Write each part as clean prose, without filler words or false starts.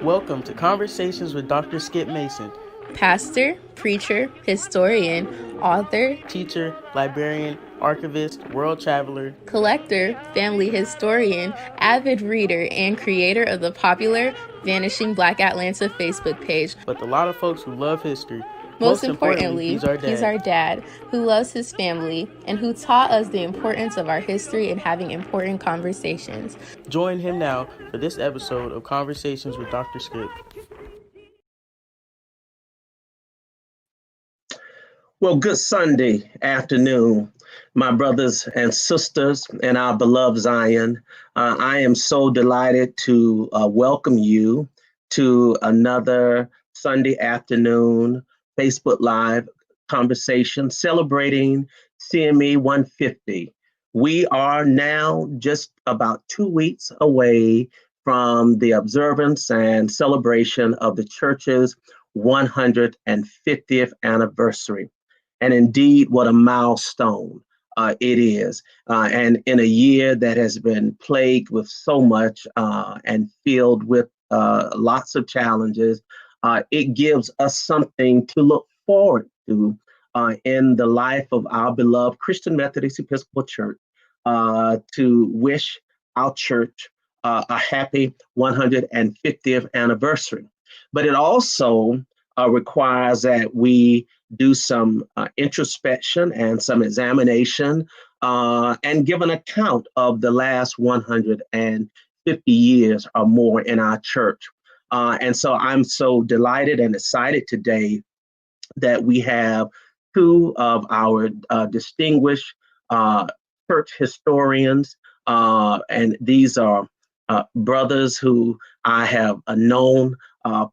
Welcome to Conversations with Dr. Skip Mason, pastor, preacher, historian, author, teacher, librarian, archivist, world traveler, collector, family historian, avid reader, and creator of the popular Vanishing Black Atlanta Facebook page. With a lot of folks who love history. Most importantly, he's our dad who loves his family and who taught us the importance of our history and having important conversations. Join him now for this episode of Conversations with Dr. Skip. Well, good Sunday afternoon, my brothers and sisters in our beloved Zion. I am so delighted to welcome you to another Sunday afternoon Facebook Live conversation celebrating CME 150. We are now just about 2 weeks away from the observance and celebration of the church's 150th anniversary. And indeed, what a milestone it is. And in a year that has been plagued with so much and filled with lots of challenges, it gives us something to look forward to in the life of our beloved Christian Methodist Episcopal Church, to wish our church a happy 150th anniversary. But it also requires that we do some introspection and some examination and give an account of the last 150 years or more in our church. And so I'm so delighted and excited today that we have two of our distinguished church historians, and these are brothers who I have known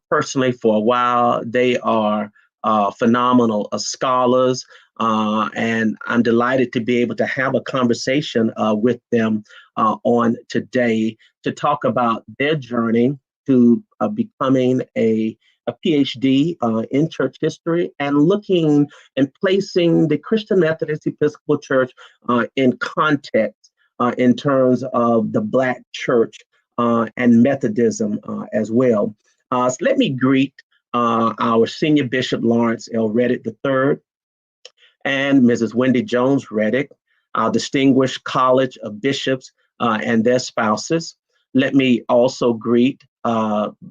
personally for a while. They are phenomenal scholars, and I'm delighted to be able to have a conversation with them on today to talk about their journey to becoming a PhD in church history and looking and placing the Christian Methodist Episcopal Church in context in terms of the Black church and Methodism as well. So let me greet our Senior Bishop Lawrence L. Reddick III and Mrs. Wendy Jones Reddick, our distinguished College of Bishops and their spouses. Let me also greet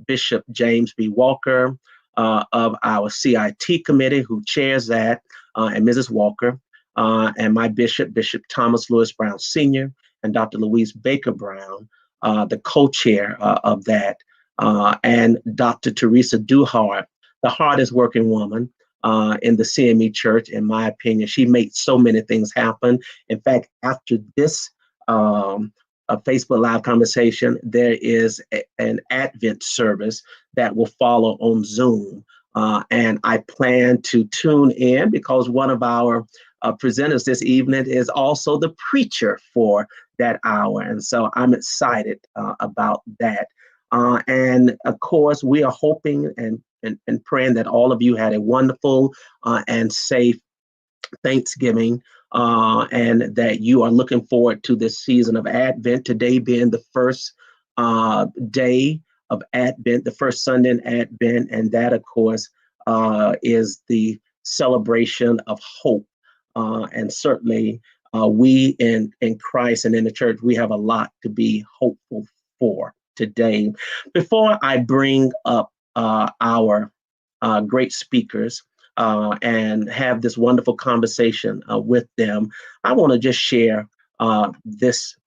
Bishop James B. Walker of our CIT committee, who chairs that, and Mrs. Walker, and my bishop, Bishop Thomas Lewis Brown Sr., and Dr. Louise Baker Brown, the co-chair of that, and Dr. Teresa Duhart, the hardest working woman in the CME Church, in my opinion. She makes so many things happen. In fact, after this a Facebook Live conversation, there is an Advent service that will follow on Zoom. And I plan to tune in because one of our presenters this evening is also the preacher for that hour. And so I'm excited about that. And of course, we are hoping and praying that all of you had a wonderful and safe Thanksgiving, and that you are looking forward to this season of Advent, today being the first day of Advent, the first Sunday in Advent, and that, of course, is the celebration of hope. And certainly we in Christ and in the church, we have a lot to be hopeful for today. Before I bring up our great speakers, and have this wonderful conversation with them, I want to just share this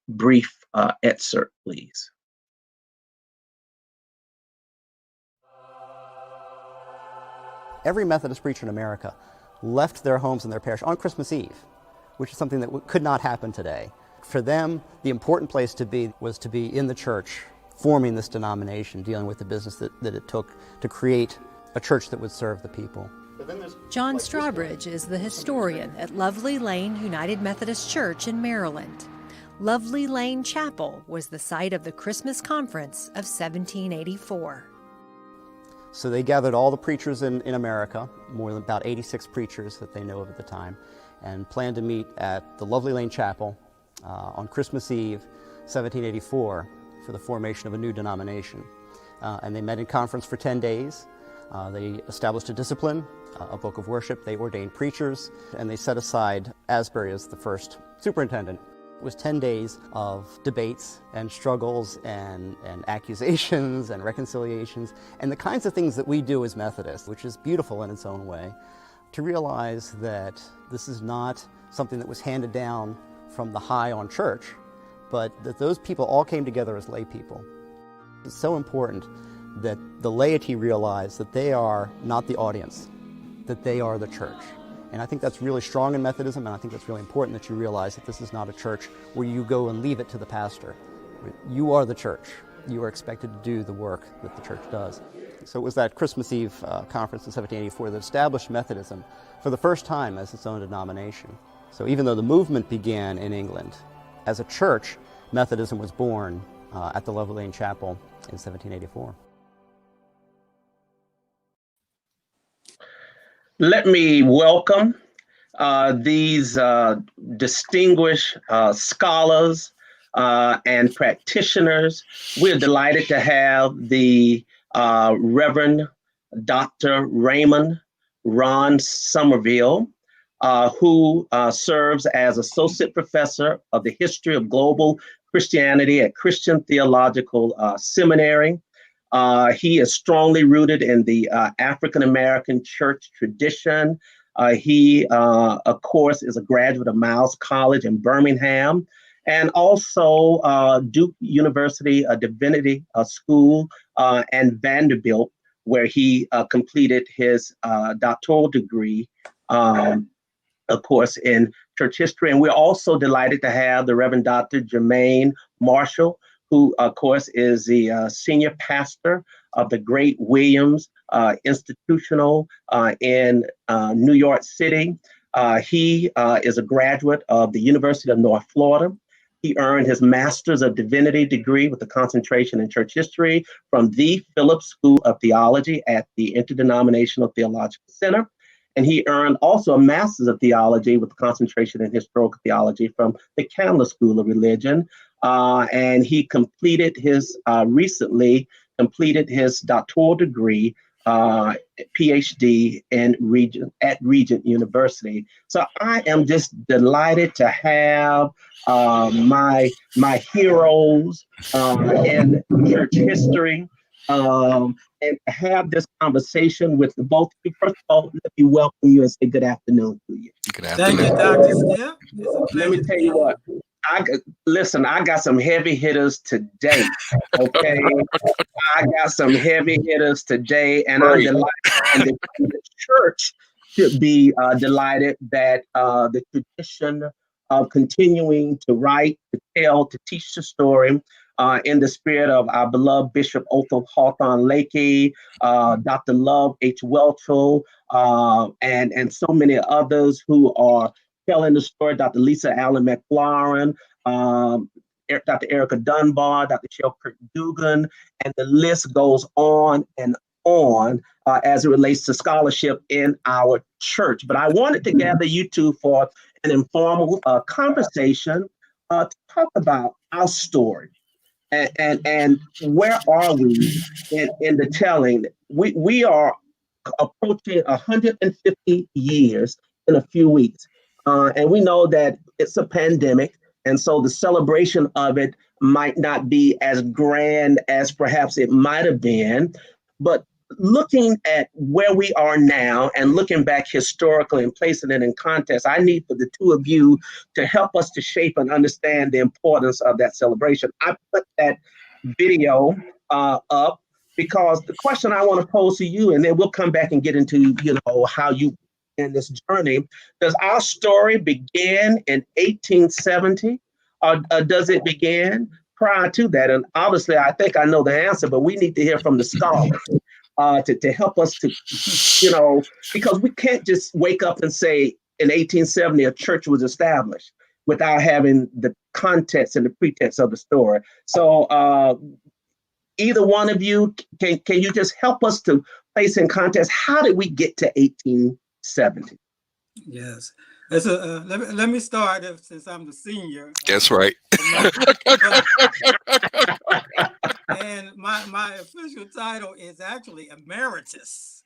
brief excerpt, please. Every Methodist preacher in America left their homes and their parish on Christmas Eve, which is something that could not happen today. For them, the important place to be was to be in the church, forming this denomination, dealing with the business that it took to create a church that would serve the people. John Strawbridge is the historian at Lovely Lane United Methodist Church in Maryland. Lovely Lane Chapel was the site of the Christmas Conference of 1784. So they gathered all the preachers in America, more than about 86 preachers that they know of at the time, and planned to meet at the Lovely Lane Chapel on Christmas Eve, 1784, for the formation of a new denomination. and they met in conference for 10 days. They established a discipline, a book of worship. They ordained preachers, and they set aside Asbury as the first superintendent. It was 10 days of debates and struggles and accusations and reconciliations and the kinds of things that we do as Methodists, which is beautiful in its own way, to realize that this is not something that was handed down from the high on church, but that those people all came together as lay people. It's so important that the laity realize that they are not the audience, that they are the church. And I think that's really strong in Methodism, and I think that's really important that you realize that this is not a church where you go and leave it to the pastor. You are the church. You are expected to do the work that the church does. So it was that Christmas Eve conference in 1784 that established Methodism for the first time as its own denomination. So even though the movement began in England, as a church, Methodism was born at the Lovely Lane Chapel in 1784. Let me welcome these distinguished scholars and practitioners. We're delighted to have the Reverend Dr. Raymond Ron Somerville, who serves as Associate Professor of the History of Global Christianity at Christian Theological Seminary. He is strongly rooted in the African American church tradition. He, of course, is a graduate of Miles College in Birmingham, and also Duke University Divinity School and Vanderbilt, where he completed his doctoral degree, of course, in church history. And we're also delighted to have the Reverend Dr. Jermaine Marshall, who, of course, is the senior pastor of the Great Williams Institutional in New York City. He is a graduate of the University of North Florida. He earned his Master's of Divinity degree with a concentration in church history from the Phillips School of Theology at the Interdenominational Theological Center. And he earned also a Master's of Theology with a concentration in historical theology from the Candler School of Religion. And he recently completed his doctoral degree, PhD at Regent University. So I am just delighted to have my heroes in church history and have this conversation with the both of you. First of all, let me welcome you and say good afternoon to you. Good afternoon. Thank you, Dr. Steph. Let me tell you what. I got some heavy hitters today. Okay, I got some heavy hitters today, and I'm delighted. And the church should be delighted that the tradition of continuing to write, to tell, to teach the story in the spirit of our beloved Bishop Othel Hawthorne Lakey, Dr. Love H. Welchel, and so many others who are telling the story, Dr. Lisa Allen McLaurin, Dr. Erica Dunbar, Dr. Shelkirk Dugan, and the list goes on and on as it relates to scholarship in our church. But I wanted to gather you two for an informal conversation to talk about our story and where are we in the telling. We are approaching 150 years in a few weeks. And we know that it's a pandemic, and so the celebration of it might not be as grand as perhaps it might have been. But looking at where we are now and looking back historically and placing it in context, I need for the two of you to help us to shape and understand the importance of that celebration. I put that video up because the question I want to pose to you, and then we'll come back and get into, how you in this journey. Does our story begin in 1870 or does it begin prior to that? And obviously, I think I know the answer, but we need to hear from the scholars to help us to, because we can't just wake up and say in 1870 a church was established without having the context and the pretext of the story. So either one of you, can you just help us to place in context, how did we get to 1870? Yes. Let me start since I'm the senior. That's right. And my official title is actually Emeritus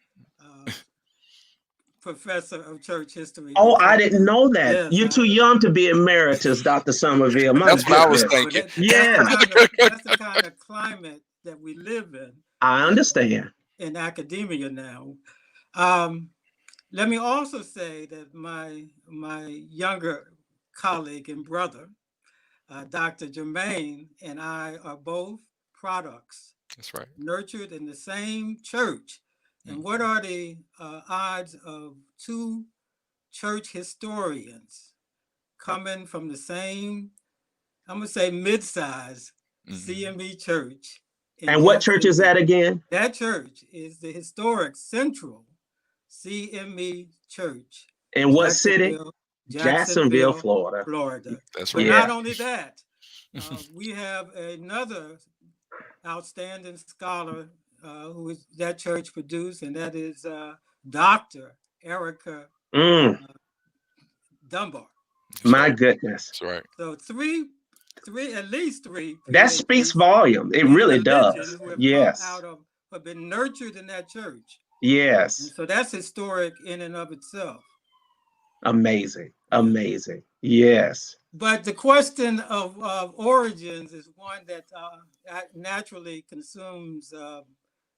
Professor of Church History. Oh, I didn't know that. Yes, You're too young to be emeritus, Dr. Somerville. That's what I was thinking. That's the kind of climate that we live in. I understand. In academia now. Let me also say that my younger colleague and brother, Dr. Jermaine, and I are both products. That's right. Nurtured in the same church. And what are the odds of two church historians coming from the same, I'm going to say mid-size CME church? And what church is that again? That church is the historic Central CME Church. In what city? Jacksonville, Florida. That's right. Yeah. Not only that, we have another outstanding scholar who that church produced, and that is Dr. Erica Dunbar. My goodness. That's right. So at least three. That speaks volume. It really does. Yes. Have been nurtured in that church. Yes. And so that's historic in and of itself. Amazing. Amazing. Yes. But the question of origins is one that naturally consumes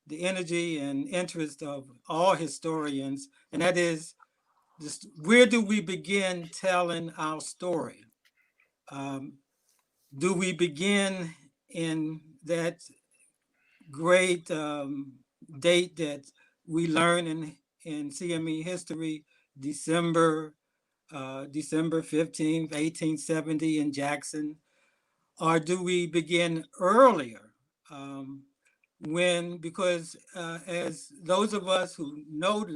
the energy and interest of all historians, and that is, where do we begin telling our story? Do we begin in that great date that we learn in CME history, December 15th, 1870 in Jackson? Or do we begin earlier? Because as those of us who know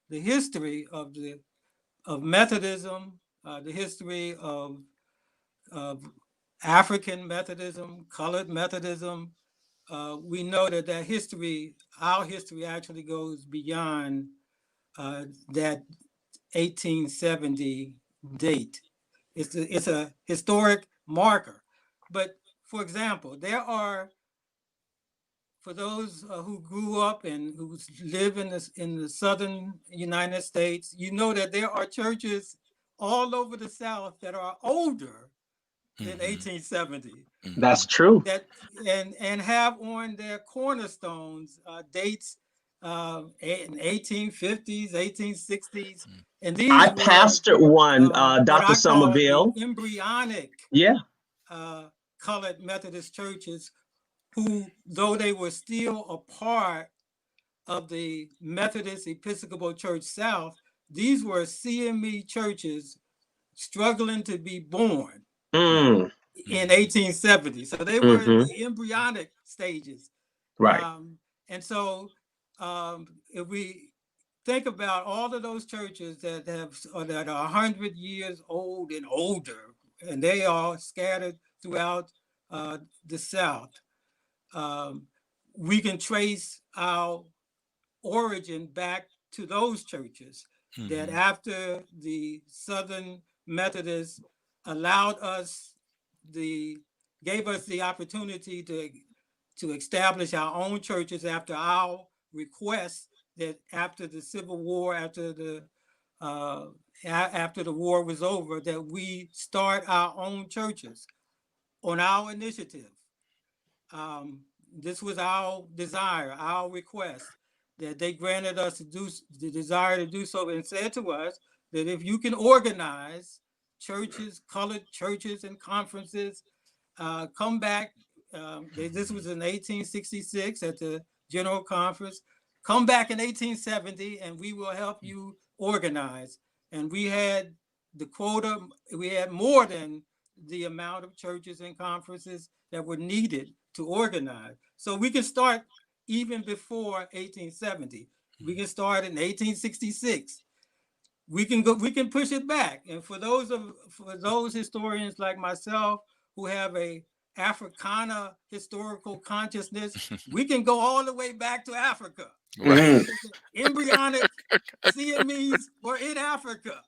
the history of Methodism, the history of African Methodism, colored Methodism, we know that our history actually goes beyond that 1870 date. It's a historic marker. But for example, for those who grew up and who live in the southern United States, you know that there are churches all over the South that are older than 1870. That's true. And have on their cornerstones dates in 1850s, 1860s. And these I pastored one, Dr. Somerville. Embryonic colored Methodist churches who, though they were still a part of the Methodist Episcopal Church South, these were CME churches struggling to be born in 1870. So they were in the embryonic stages. Right. And so if we think about all of those churches that are 100 years old and older, and they are scattered throughout the South, we can trace our origin back to those churches that after the Southern Methodists gave us the opportunity to establish our own churches after our request, that after the Civil War, after the war was over, that we start our own churches on our initiative. This was our desire, our request, that they granted us the desire to do so, and said to us that if you can organize churches, colored churches and conferences, come back. This was in 1866 at the General Conference. Come back in 1870 and we will help you organize. And we had the quota, we had more than the amount of churches and conferences that were needed to organize. So we can start even before 1870. We can start in 1866. We can push it back. And for those historians like myself who have a Africana historical consciousness, we can go all the way back to Africa. Embryonic CMEs were in Africa.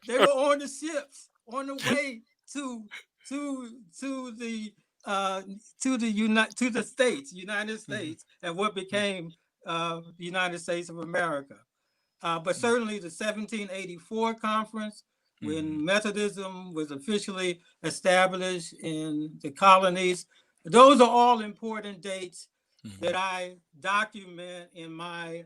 They were on the ships on the way to the states, United States, and what became the United States of America. But certainly the 1784 conference, when Methodism was officially established in the colonies, those are all important dates that I document in my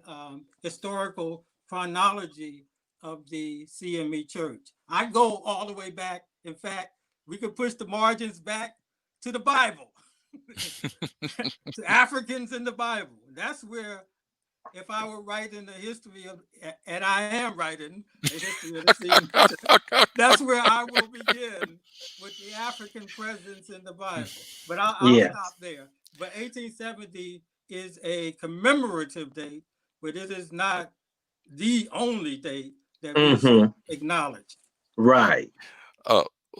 historical chronology of the CME Church. I go all the way back. In fact, we could push the margins back to the Bible, to Africans in the Bible. That's where, if I were writing the history of, and I am writing the history of the CME, that's where I will begin, with the African presence in the Bible. But I'll stop there. But 1870 is a commemorative date, but it is not the only date that we should acknowledge. Right.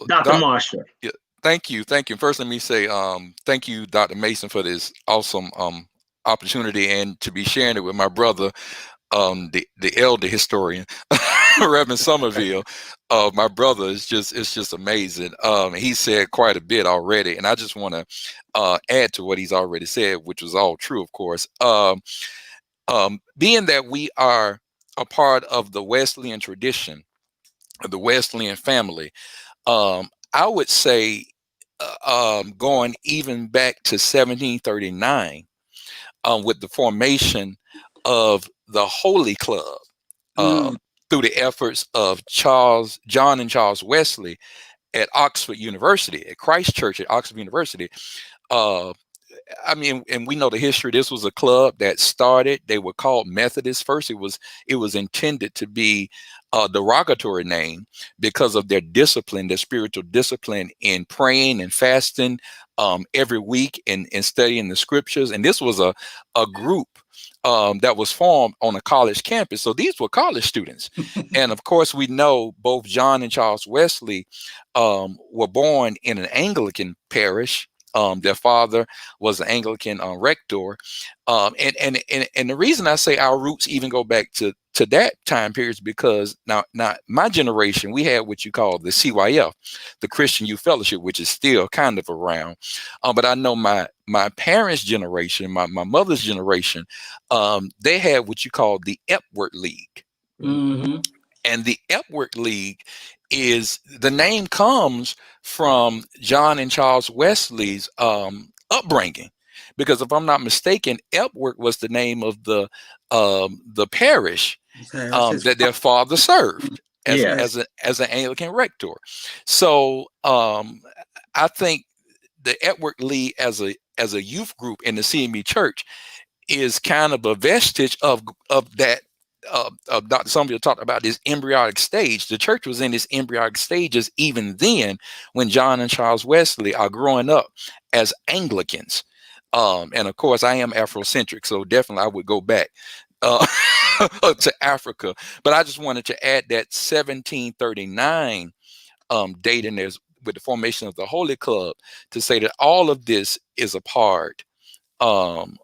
Dr. Marshall. Yeah, thank you. First, let me say thank you, Dr. Mason, for this awesome opportunity and to be sharing it with my brother, the elder historian, Reverend Somerville. My brother is just amazing. He said quite a bit already, and I just want to add to what he's already said, which was all true, of course. Being that we are a part of the Wesleyan tradition, of the Wesleyan family, I would say going even back to 1739, with the formation of the Holy Club, through the efforts of John and Charles Wesley at Oxford University, at Christ Church at Oxford University. I mean, and we know the history. This was a club that started. They were called Methodists first. It was intended to be a derogatory name because of their discipline, their spiritual discipline in praying and fasting every week and studying the scriptures. And this was a group that was formed on a college campus. So these were college students. And of course, we know both John and Charles Wesley were born in an Anglican parish. Their father was an Anglican rector. And the reason I say our roots even go back to that time period is because now my generation, we had what you call the CYF, the Christian Youth Fellowship, which is still kind of around. But I know my parents' generation, my mother's generation, they had what you call the Epworth League. And the Epworth League the name comes from John and Charles Wesley's upbringing, because if I'm not mistaken, Epworth was the name of the parish that their father served as an Anglican rector. So I think the Epworth League as a youth group in the CME Church is kind of a vestige of that. Dr. Somerville talked about this embryonic stage. The church was in this embryonic stages even then, when John and Charles Wesley are growing up as Anglicans. And of course, I am Afrocentric, so definitely I would go back to Africa. But I just wanted to add that 1739 date in there with the formation of the Holy Club to say that all of this is a part of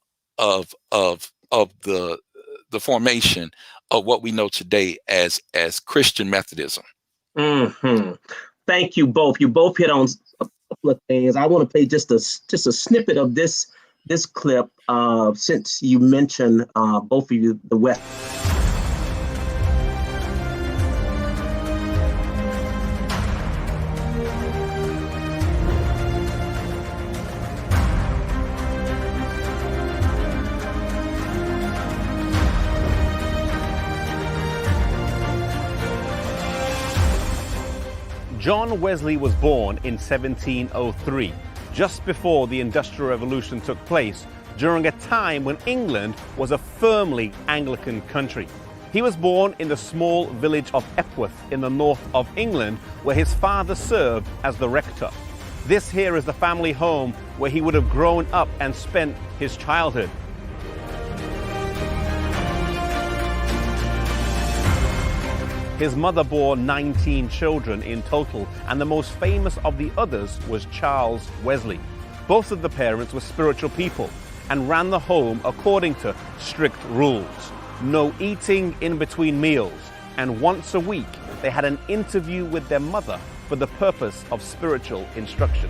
the formation of what we know today as Christian Methodism. Thank you both. You both hit on a couple of things. I want to play just a snippet of this clip since you mentioned both of you the West. John Wesley was born in 1703, just before the Industrial Revolution took place, during a time when England was a firmly Anglican country. He was born in the small village of Epworth in the north of England, where his father served as the rector. This here is the family home where he would have grown up and spent his childhood. His mother bore 19 children in total, and the most famous of the others was Charles Wesley. Both of the parents were spiritual people and ran the home according to strict rules. No eating in between meals, and once a week, they had an interview with their mother for the purpose of spiritual instruction.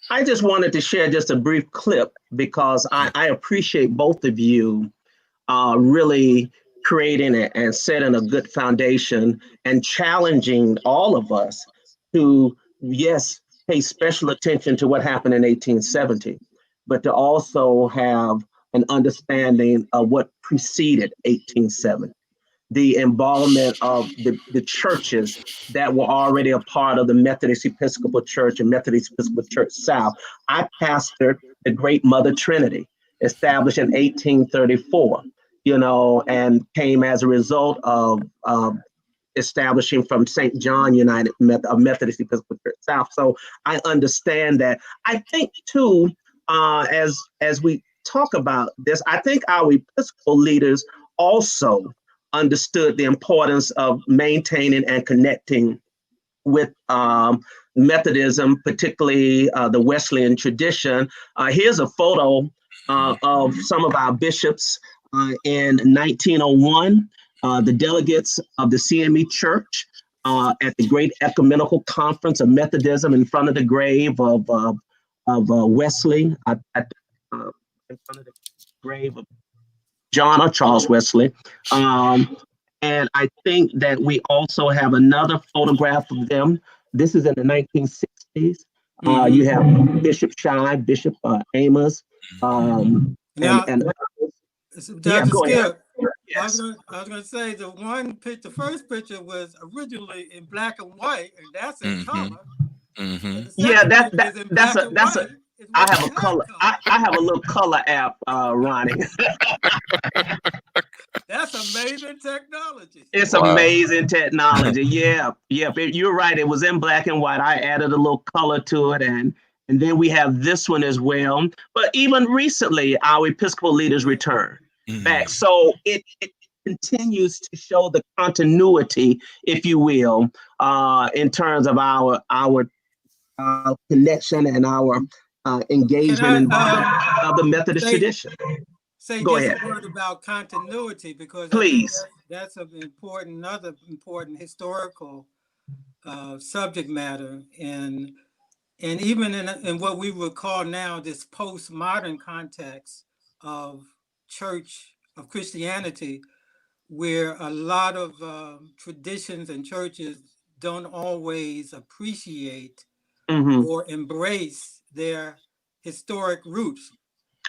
I just wanted to share just a brief clip because I appreciate both of you really creating it and setting a good foundation and challenging all of us to, yes, pay special attention to what happened in 1870, but to also have an understanding of what preceded 1870. The involvement of the churches that were already a part of the Methodist Episcopal Church and Methodist Episcopal Church South. I pastored the Great Mother Trinity, established in 1834, and came as a result of establishing from St. John United Methodist Episcopal Church South. So I understand that. I think too, as we talk about this, I think our Episcopal leaders also understood the importance of maintaining and connecting with Methodism, particularly the Wesleyan tradition. Here's a photo of some of our bishops in 1901, the delegates of the CME Church at the Great Ecumenical Conference of Methodism in front of the grave of Wesley, in front of the grave of John or Charles Wesley. And I think that we also have another photograph of them. This is in the 1960s. You have Bishop Shy, Bishop Amos. Dr. Skip, yes. I was going to say the first picture was originally in black and white, and that's in color. Yeah, that's a. I have a color. I have a little color app, Ronnie. That's amazing technology. It's amazing technology. Yeah. You're right. It was in black and white. I added a little color to it, and then we have this one as well. But even recently, our Episcopal leaders returned back, so it continues to show the continuity, if you will, in terms of our connection and our engagement of the Methodist tradition. Go ahead. A word about continuity, because please, that's another important historical subject matter, and even in what we would call now this postmodern context of Christianity, where a lot of traditions and churches don't always appreciate or embrace their historic roots.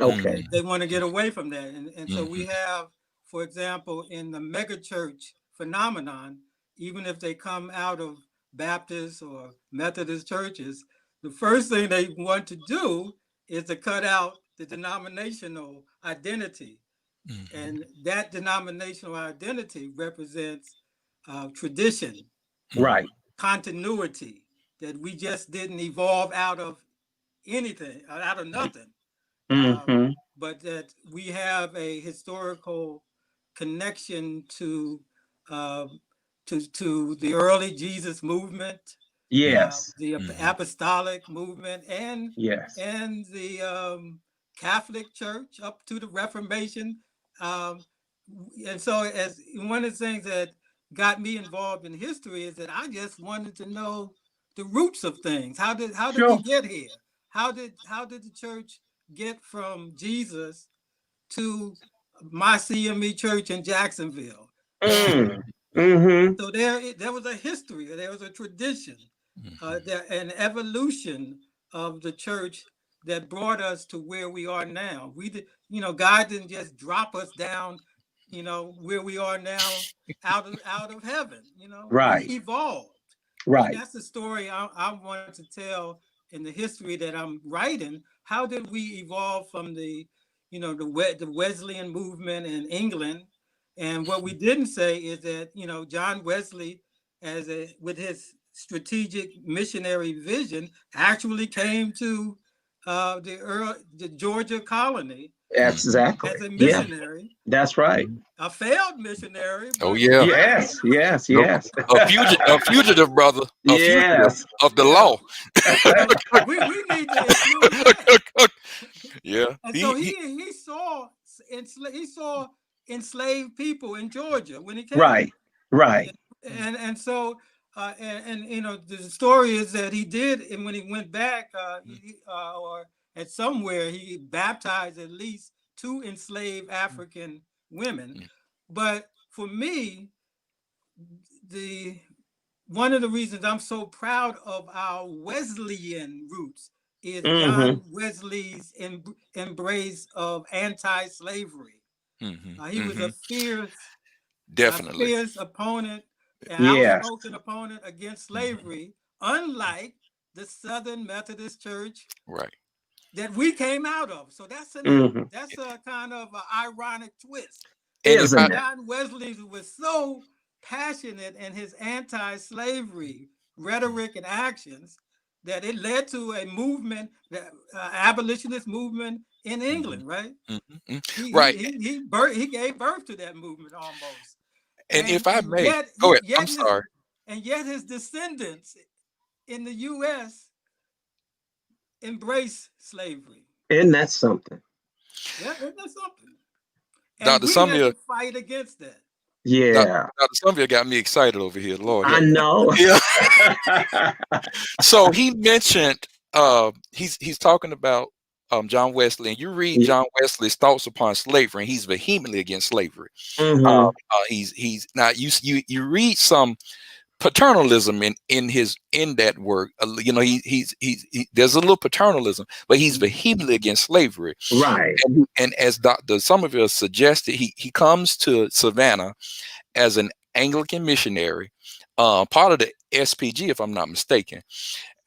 Okay. They want to get away from that. And so we have, for example, in the megachurch phenomenon, even if they come out of Baptist or Methodist churches, the first thing they want to do is to cut out the denominational identity. And that denominational identity represents tradition, right? Continuity, that we just didn't evolve out of anything, out of nothing. But that we have a historical connection to the early Jesus movement, the apostolic movement, and the Catholic Church up to the Reformation. And so, as one of the things that got me involved in history is that I just wanted to know the roots of things. How did we get here? How did the church get from Jesus to my CME church in Jacksonville? So there was a history, there was a tradition, an evolution of the church that brought us to where we are now. God didn't just drop us down, where we are now, out of heaven. Right. We evolved. Right. And that's the story I wanted to tell in the history that I'm writing. How did we evolve from the Wesleyan movement in England? And what we didn't say is that, John Wesley, with his strategic missionary vision, actually came to the Georgia colony. Exactly. As a missionary. That's right. A failed missionary. Oh yeah. Yes. A fugitive, brother. Fugitive of the law. we need to include that. Yeah. And so he saw enslaved people in Georgia when he came. Right. Right. And so and you know, the story is that he did, and when he went back, or at somewhere, he baptized at least 2 enslaved African women. But for me, one of the reasons I'm so proud of our Wesleyan roots is John Wesley's embrace of anti-slavery. He was a fierce, definitely fierce opponent, an Yes. outspoken opponent against slavery, unlike the Southern Methodist Church right. that we came out of. So that's a kind of an ironic twist. And if Isn't it? John Wesley was so passionate in his anti-slavery rhetoric and actions that it led to a movement, that abolitionist movement in England, right? Right. He gave birth to that movement almost. And if I may, go ahead. I'm sorry. And yet his descendants in the U.S. embrace slavery. Isn't that something? Yeah, isn't that something? And Dr. we Sumner, had to fight against that. Yeah. Dr. Sumner got me excited over here. Lord, I know. Yeah. So he mentioned he's talking about John Wesley, and you read John Wesley's thoughts upon slavery, and he's vehemently against slavery. He's now you read some paternalism in that work. You know, he there's a little paternalism, but he's vehemently against slavery. Right. And as Dr. Somerville suggested, he comes to Savannah as an Anglican missionary, part of the SPG, if I'm not mistaken.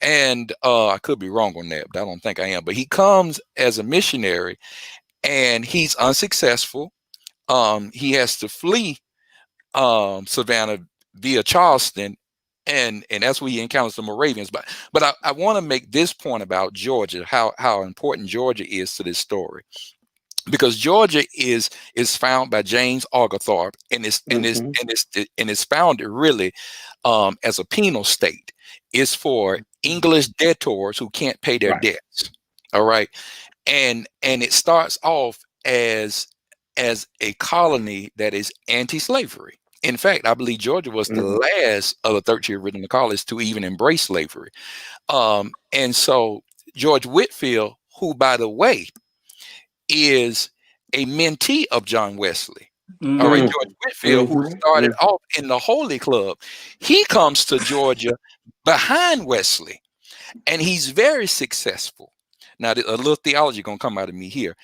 And I could be wrong on that, but I don't think I am. But he comes as a missionary, and he's unsuccessful. He has to flee Savannah via Charleston, and that's where he encounters the Moravians. But I want to make this point about Georgia, how important Georgia is to this story, because Georgia is found by James Oglethorpe, and it's founded really as a penal state. It's for English debtors who can't pay their debts. All right, and it starts off as a colony that is anti-slavery. In fact, I believe Georgia was the last of the 13 original colonies to even embrace slavery. And so George Whitefield, who, by the way, is a mentee of John Wesley. All right, George Whitefield, who started off in the Holy Club, he comes to Georgia behind Wesley, and he's very successful. Now, a little theology gonna come out of me here,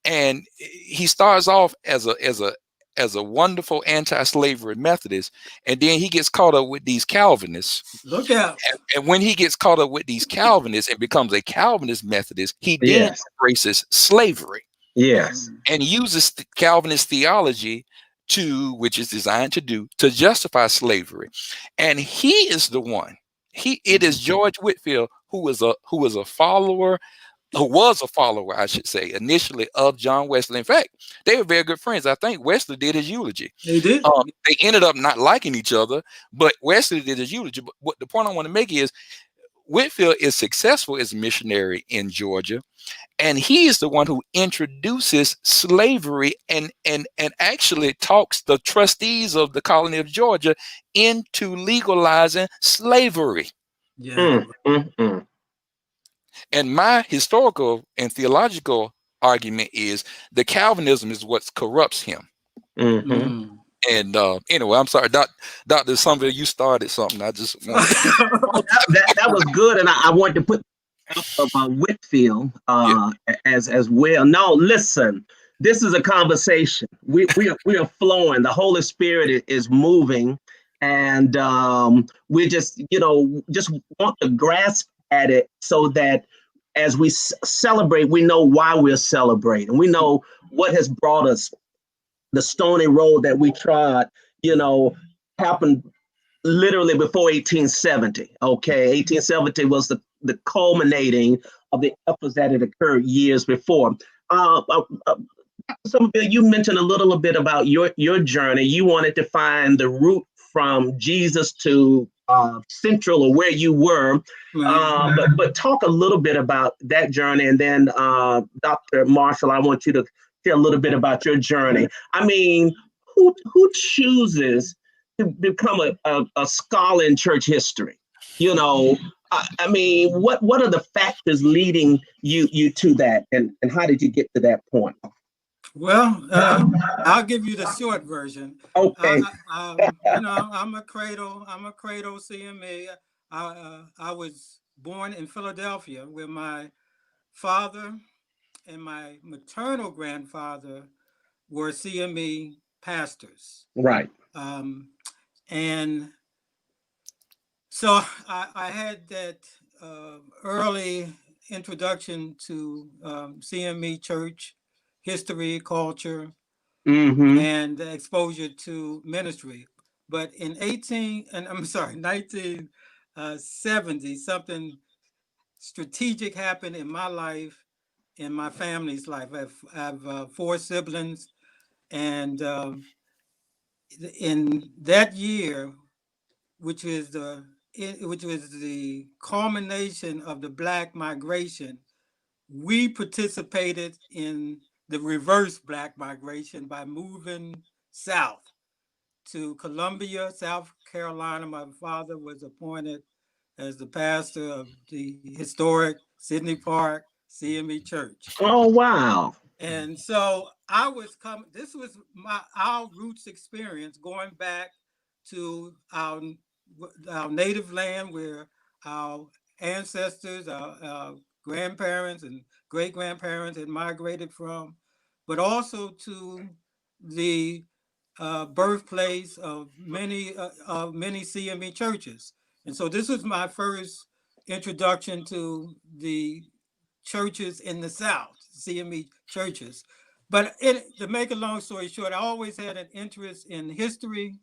and he starts off as a wonderful anti-slavery Methodist, and then he gets caught up with these Calvinists. Look out! And when he gets caught up with these Calvinists and becomes a Calvinist Methodist, he then embraces slavery. Yes, and uses Calvinist theology which is designed to justify slavery. And he is the one. It is George Whitefield who was a follower. Who was a follower, I should say, initially of John Wesley. In fact, they were very good friends. I think Wesley did his eulogy. They did. They ended up not liking each other, but Wesley did his eulogy. But what the point I want to make is Whitefield is successful as a missionary in Georgia, and he is the one who introduces slavery and actually talks the trustees of the colony of Georgia into legalizing slavery. Yeah. And my historical and theological argument is the Calvinism is what corrupts him. And anyway, I'm sorry, Dr. Somerville, you started something. I just wanted that was good, and I wanted to put Whitefield as well. No, listen, this is a conversation. We are flowing. The Holy Spirit is moving, and we just want to grasp at it so that as we celebrate, we know why we're celebrating. We know what has brought us. The stony road that we trod, happened literally before 1870. Okay, 1870 was the culminating of the efforts that had occurred years before. Some of you mentioned a little bit about your journey. You wanted to find the route from Jesus to Central, or where you were, but talk a little bit about that journey, and then Dr. Marshall, I want you to share a little bit about your journey. I mean, who chooses to become a scholar in church history? You know, I mean, what are the factors leading you to that, and how did you get to that point? Well, I'll give you the short version. Okay. You know, I'm a cradle CME. I was born in Philadelphia, where my father and my maternal grandfather were CME pastors. Right. And so I had that early introduction to CME church history, culture, and exposure to ministry. But in 1970, something strategic happened in my life, in my family's life. I have 4 siblings, and in that year, which was the culmination of the Black migration, we participated in the reverse Black migration by moving south to Columbia, South Carolina. My father was appointed as the pastor of the historic Sydney Park CME Church. Oh, wow. And so I was coming, this was our roots experience, going back to our native land, where our ancestors, our grandparents and great-grandparents had migrated from, but also to the birthplace of many CME churches. And so this was my first introduction to the churches in the South, CME churches. But to make a long story short, I always had an interest in history,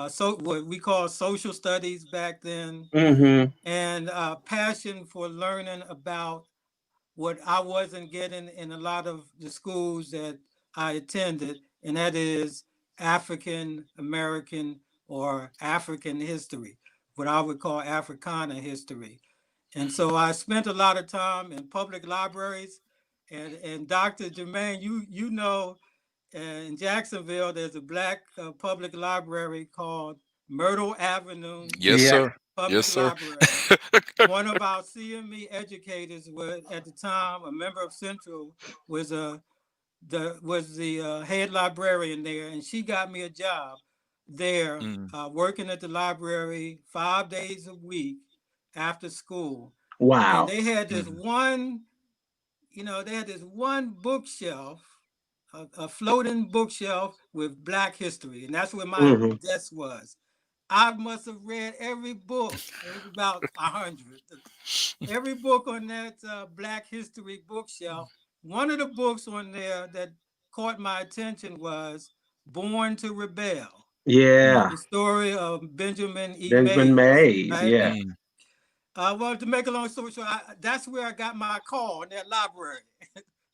so what we call social studies back then, and passion for learning about what I wasn't getting in a lot of the schools that I attended, and that is African American or African history, what I would call Africana history. And so I spent a lot of time in public libraries, and Dr. Jermaine, you know, in Jacksonville, there's a Black public library called Myrtle Avenue. Yes, sir. Public Yes, sir. library. One of our CME educators was, at the time, a member of Central, was the head librarian there, and she got me a job there, working at the library 5 days a week after school. Wow. And they had this one, bookshelf, a floating bookshelf with Black history, and that's where my desk was. I must have read every book. It was about 100. Every book on that Black history bookshelf. One of the books on there that caught my attention was Born to Rebel. Yeah. The story of Benjamin E. Mays. Right? Yeah. Well, to make a long story short, that's where I got my call in that library.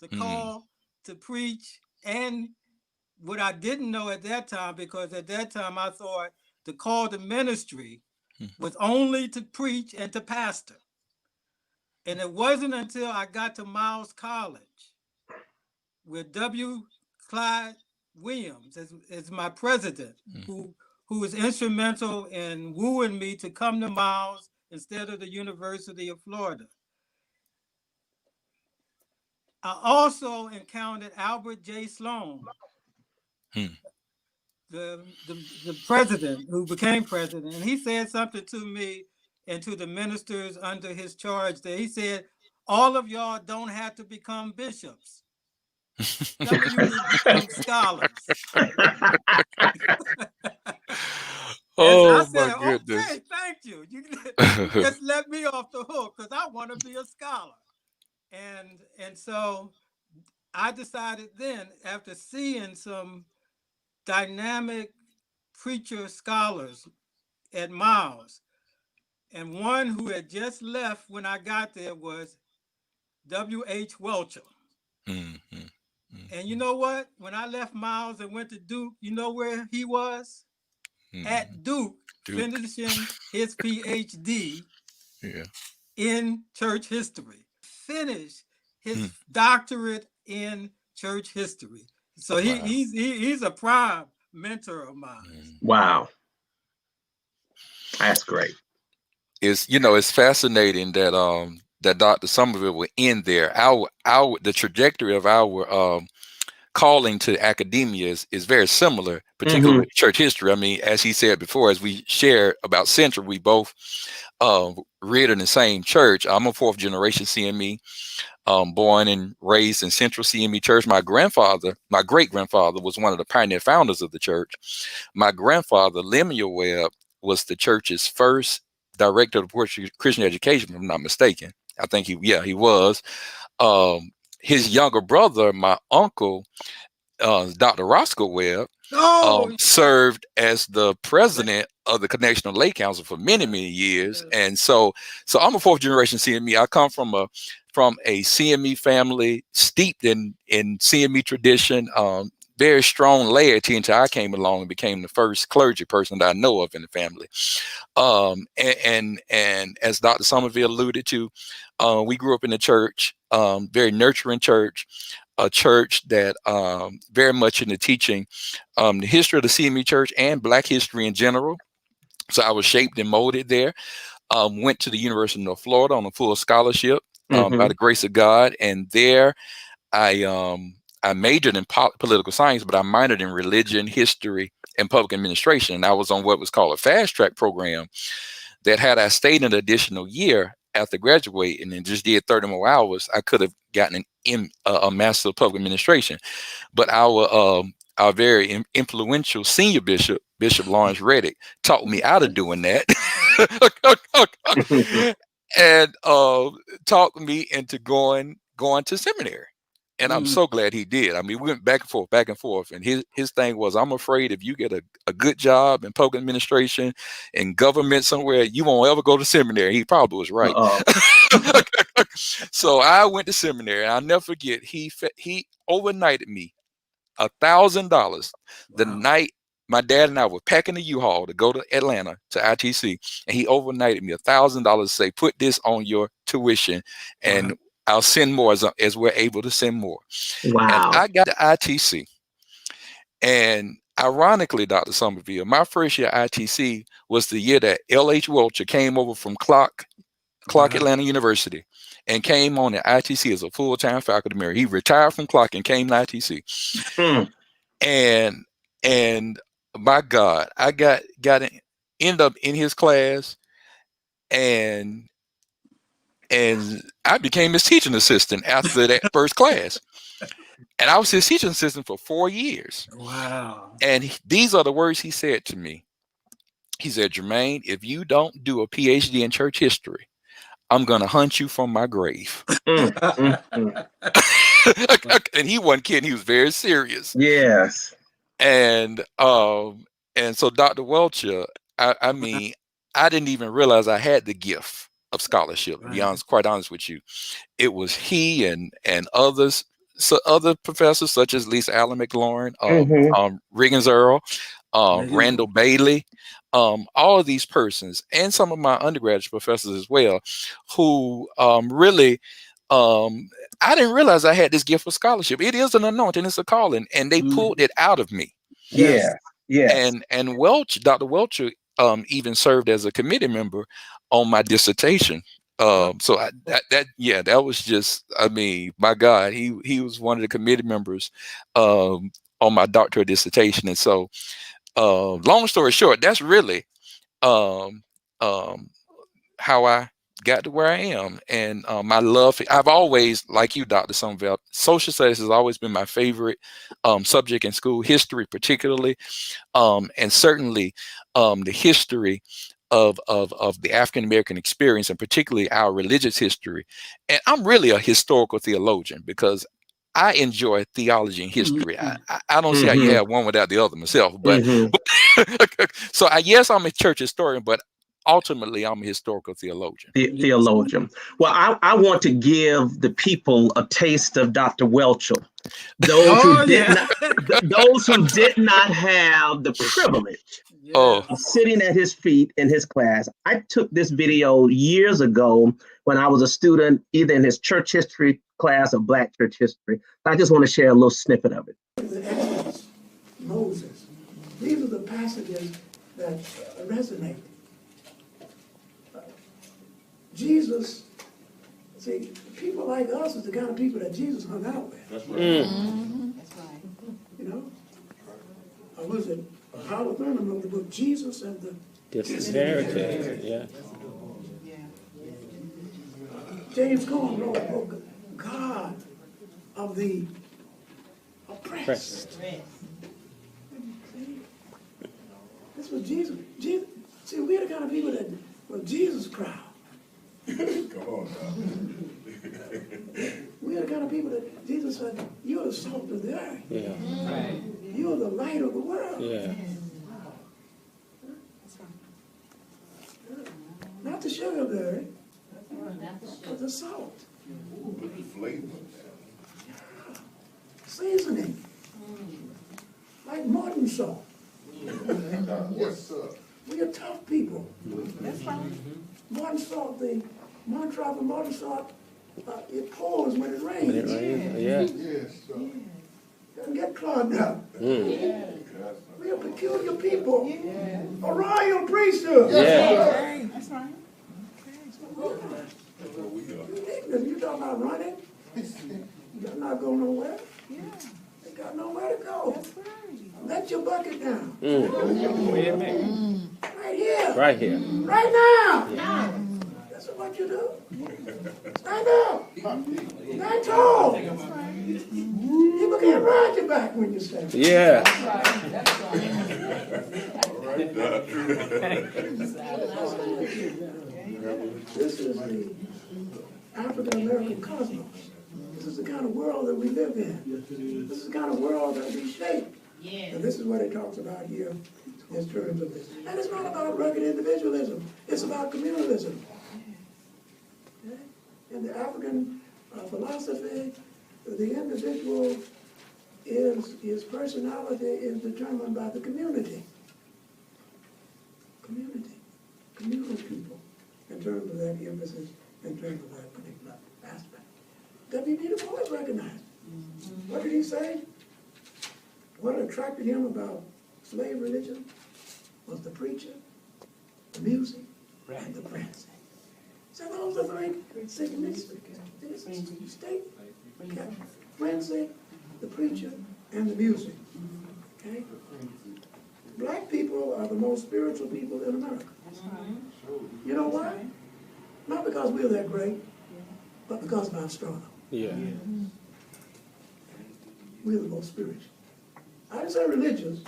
The call to preach, and what I didn't know at that time, because at that time I thought the call to ministry was only to preach and to pastor. And it wasn't until I got to Miles College, with W. Clyde Williams as my president, who was instrumental in wooing me to come to Miles instead of the University of Florida. I also encountered Albert J. Sloan, the president who became president, and he said something to me and to the ministers under his charge there. He said, all of y'all don't have to become bishops. Some of you need to become scholars. Oh, I said, my goodness. okay, thank you. You just let me off the hook, because I want to be a scholar. And so I decided then, after seeing some dynamic preacher scholars at Miles, and one who had just left when I got there was W.H. Welcher. And you know what? When I left Miles and went to Duke, you know where he was? At Duke, finishing his PhD in church history. Finished his doctorate in church history. So he's a prime mentor of mine. Wow. That's great. It's fascinating that that Dr. Somerville were in there. The trajectory of our calling to academia is very similar, particularly with church history. I mean, as he said before, as we shared about Central, we both reared in the same church. I'm a fourth generation CME, born and raised in Central CME Church. My great grandfather was one of the pioneer founders of the church. My grandfather, Lemuel Webb, was the church's first director of Christian education, if I'm not mistaken. I think he was. His younger brother, my uncle, Dr. Roscoe Webb, served as the president of the Connectional Lay Council for many, many years. And so I'm a fourth generation CME. I come from a CME family steeped in CME tradition, very strong laity until I came along and became the first clergy person that I know of in the family. And as Dr. Somerville alluded to, we grew up in the church, very nurturing church, a church that very much in the teaching, the history of the CME church and Black history in general. So I was shaped and molded there. Went to the University of North Florida on a full scholarship by the grace of God. And there I majored in political science, but I minored in religion, history, and public administration. And I was on what was called a fast track program that had I stayed an additional year after graduating and just did 30 more hours, I could have gotten a Master of Public Administration. But our very influential senior bishop, Bishop Lawrence Reddick, taught me out of doing that and talked me into going to seminary. And I'm so glad he did. I mean, we went back and forth. And his thing was, I'm afraid if you get a good job in public administration and government somewhere, you won't ever go to seminary. He probably was right. So I went to seminary. And I'll never forget, he overnighted me $1,000 the night my dad and I were packing the U-Haul to go to Atlanta to ITC. And he overnighted me $1,000 to say, put this on your tuition and I'll send more as we're able to send more. Wow. And I got to ITC. And ironically, Dr. Somerville, my first year at ITC was the year that L.H. Welcher came over from Clark Atlanta University and came on at ITC as a full-time faculty member. He retired from Clark and came to ITC. And my God, I ended up in his class and I became his teaching assistant after that first class. And I was his teaching assistant for 4 years. Wow. And these are the words he said to me. He said, Jermaine, if you don't do a PhD in church history, I'm going to hunt you from my grave. And he wasn't kidding. He was very serious. Yes. And so Dr. Welcher, I mean, I didn't even realize I had the gift of scholarship, to be honest, quite honest with you. It was he and others, so other professors such as Lisa Allen McLaurin, Riggins Earl, Randall Bailey, all of these persons, and some of my undergraduate professors as well, who really, I didn't realize I had this gift of scholarship. It is an anointing, it's a calling, and they pulled it out of me. Yeah. And Dr. Welcher even served as a committee member on my dissertation. So that was just, I mean, my God, he was one of the committee members on my doctoral dissertation. And so, long story short, that's really how I got to where I am. And my love, I've always, like you, Dr. Somerville, social studies has always been my favorite subject in school, history particularly, and certainly the history of the African American experience, and particularly our religious history. And I'm really a historical theologian because I enjoy theology and history. I don't see how you have one without the other myself. But so yes, I'm a church historian, but ultimately I'm a historical theologian. Theologian. Well, I want to give the people a taste of Dr. Welcher. Those who did not have the privilege of sitting at his feet in his class. I took this video years ago when I was a student, either in his church history class or Black church history. I just want to share a little snippet of it. The Exodus, Moses. These are the passages that resonate. Jesus, see, people like us is the kind of people that Jesus hung out with. That's right. That's right. You know? Was it Howard Thurman wrote the book Jesus and the Disinherited. Yeah. James Cone wrote a book, God of the oppressed. This was Jesus. See, we're the kind of people that were Jesus crowd. Come on now. We're the kind of people that Jesus said, you're the salt of the earth. Yeah. You're the light of the world. Yeah. Not the sugar of the earth, but the salt. Put the flavor. Seasoning. Like Morton salt. Yes, sir. We are tough people. That's right. Morton salt, the Montreal and Morton salt, it pours when it rains. Yeah. It doesn't get clogged up. We are peculiar people. A royal priesthood. Yeah. That's right. You talking about running? You're not going nowhere. They got nowhere to go. That's right. Let your bucket down. Wait a minute. Right here. Right here. Right now. That's what you do. Stand up. Stand tall. People can't ride your back when you stand. Yeah. This is the African-American cosmos. This is the kind of world that we live in. This is the kind of world that we shape. And this is what it talks about here in terms of this. And it's not about rugged individualism. It's about communalism. Okay? In the African philosophy, the individual his personality is determined by the community. Communal people, in terms of that emphasis, in terms of that particular aspect. W.B. Du Bois recognized. What did he say? What attracted him about slave religion was the preacher, the music, and the prancing. So those are three significant state. Prancing, the preacher, and the music. Okay? Black people are the most spiritual people in America. You know why? Not because we're that great, but because of our struggle. Yeah. We're the most spiritual. I didn't say religious.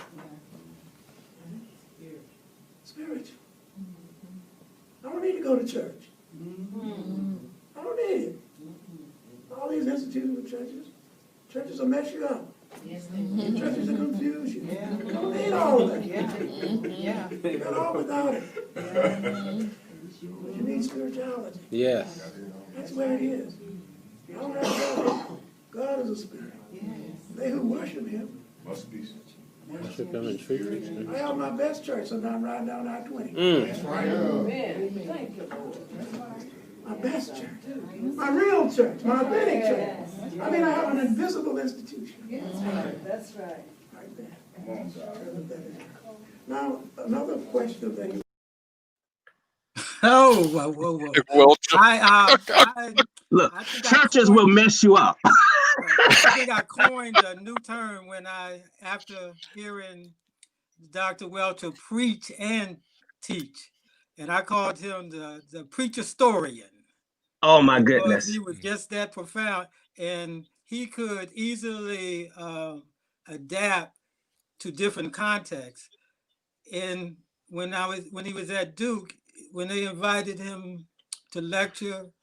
Spiritual. I don't need to go to church. I don't need it. All these institutional churches will mess you up. Churches will confuse you. You don't need all of that. You got all without it. You need spirituality. Yes. That's where it is. You don't have God. God is a spirit. They who worship him Must be. Worship him in truth. I have my best church sometimes riding down I-20. That's right. Thank you, Lord. My best church. My real church. My authentic church. I mean, I have an invisible institution. That's right. Right there. Now, another question that you... Oh, whoa. Well, Look, I think churches will mess you up. I think I coined a new term when after hearing Dr. Welcher preach and teach, and I called him the preacher-storian. Oh my goodness. He was just that profound, and he could easily adapt to different contexts. And when he was at Duke, when they invited him to lecture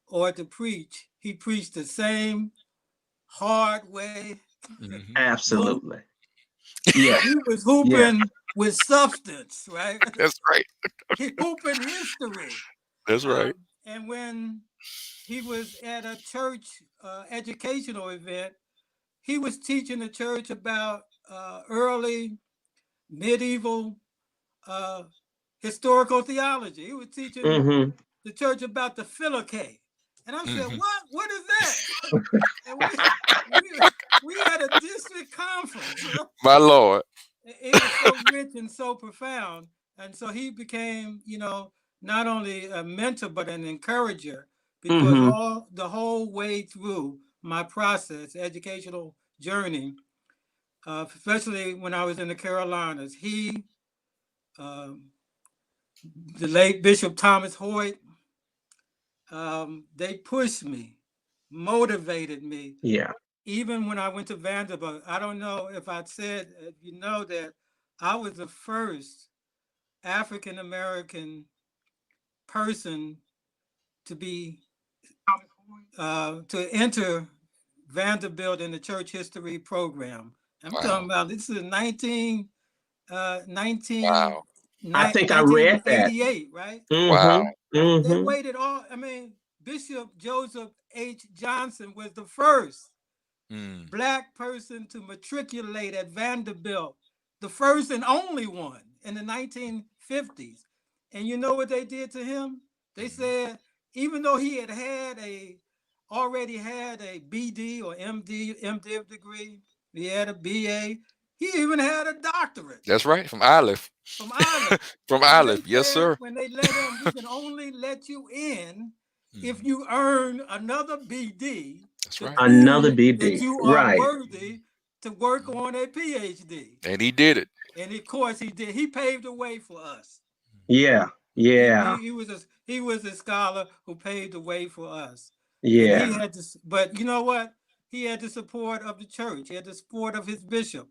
or to preach, he preached the same hard way. Absolutely. Yeah. He was hooping with substance, right? that's right. He hooping history. That's right. And when he was at a church educational event, he was teaching the church about early medieval historical theology. He was teaching the church about the Philocay. And I said, what is that? And we had a district conference. My Lord. It was so rich and so profound. And so he became, not only a mentor, but an encourager, because the whole way through my process, educational journey, especially when I was in the Carolinas, the late Bishop Thomas Hoyt, they pushed me, motivated me. Yeah. Even when I went to Vanderbilt, I don't know if I said, you know, that I was the first African American person to be to enter Vanderbilt in the church history program. I'm talking about this is 19 Wow. I think I read that. 1988, right? Wow. They waited all, I mean, Bishop Joseph H. Johnson was the first Black person to matriculate at Vanderbilt, the first and only one in the 1950s. And you know what they did to him? They said, even though he already had a BD or MDiv degree, he had a BA, he even had a doctorate. That's right, from Olive. From Olive. From Olive, yes, sir. When they let him, we can only let you in if you earn another BD. That's right. Another BD. That you are worthy to work on a PhD. And he did it. And of course he did. He paved the way for us. Yeah. Yeah. He was a scholar who paved the way for us. Yeah. And he had to, but you know what? He had the support of the church. He had the support of his bishop,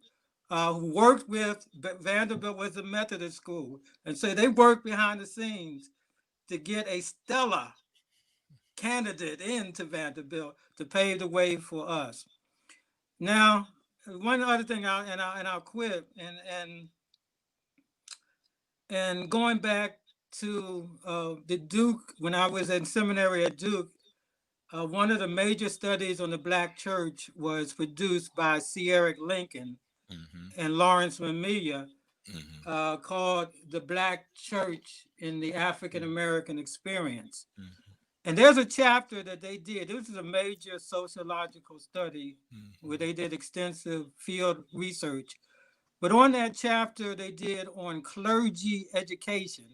who worked with Vanderbilt was a Methodist school. And so they worked behind the scenes to get a stellar candidate into Vanderbilt to pave the way for us. Now, one other thing, I'll quit, and going back to the Duke, when I was in seminary at Duke, one of the major studies on the Black church was produced by C. Eric Lincoln and Lawrence Mamiya, called The Black Church in the African American Experience. And there's a chapter that they did. This is a major sociological study where they did extensive field research. But on that chapter they did on clergy education.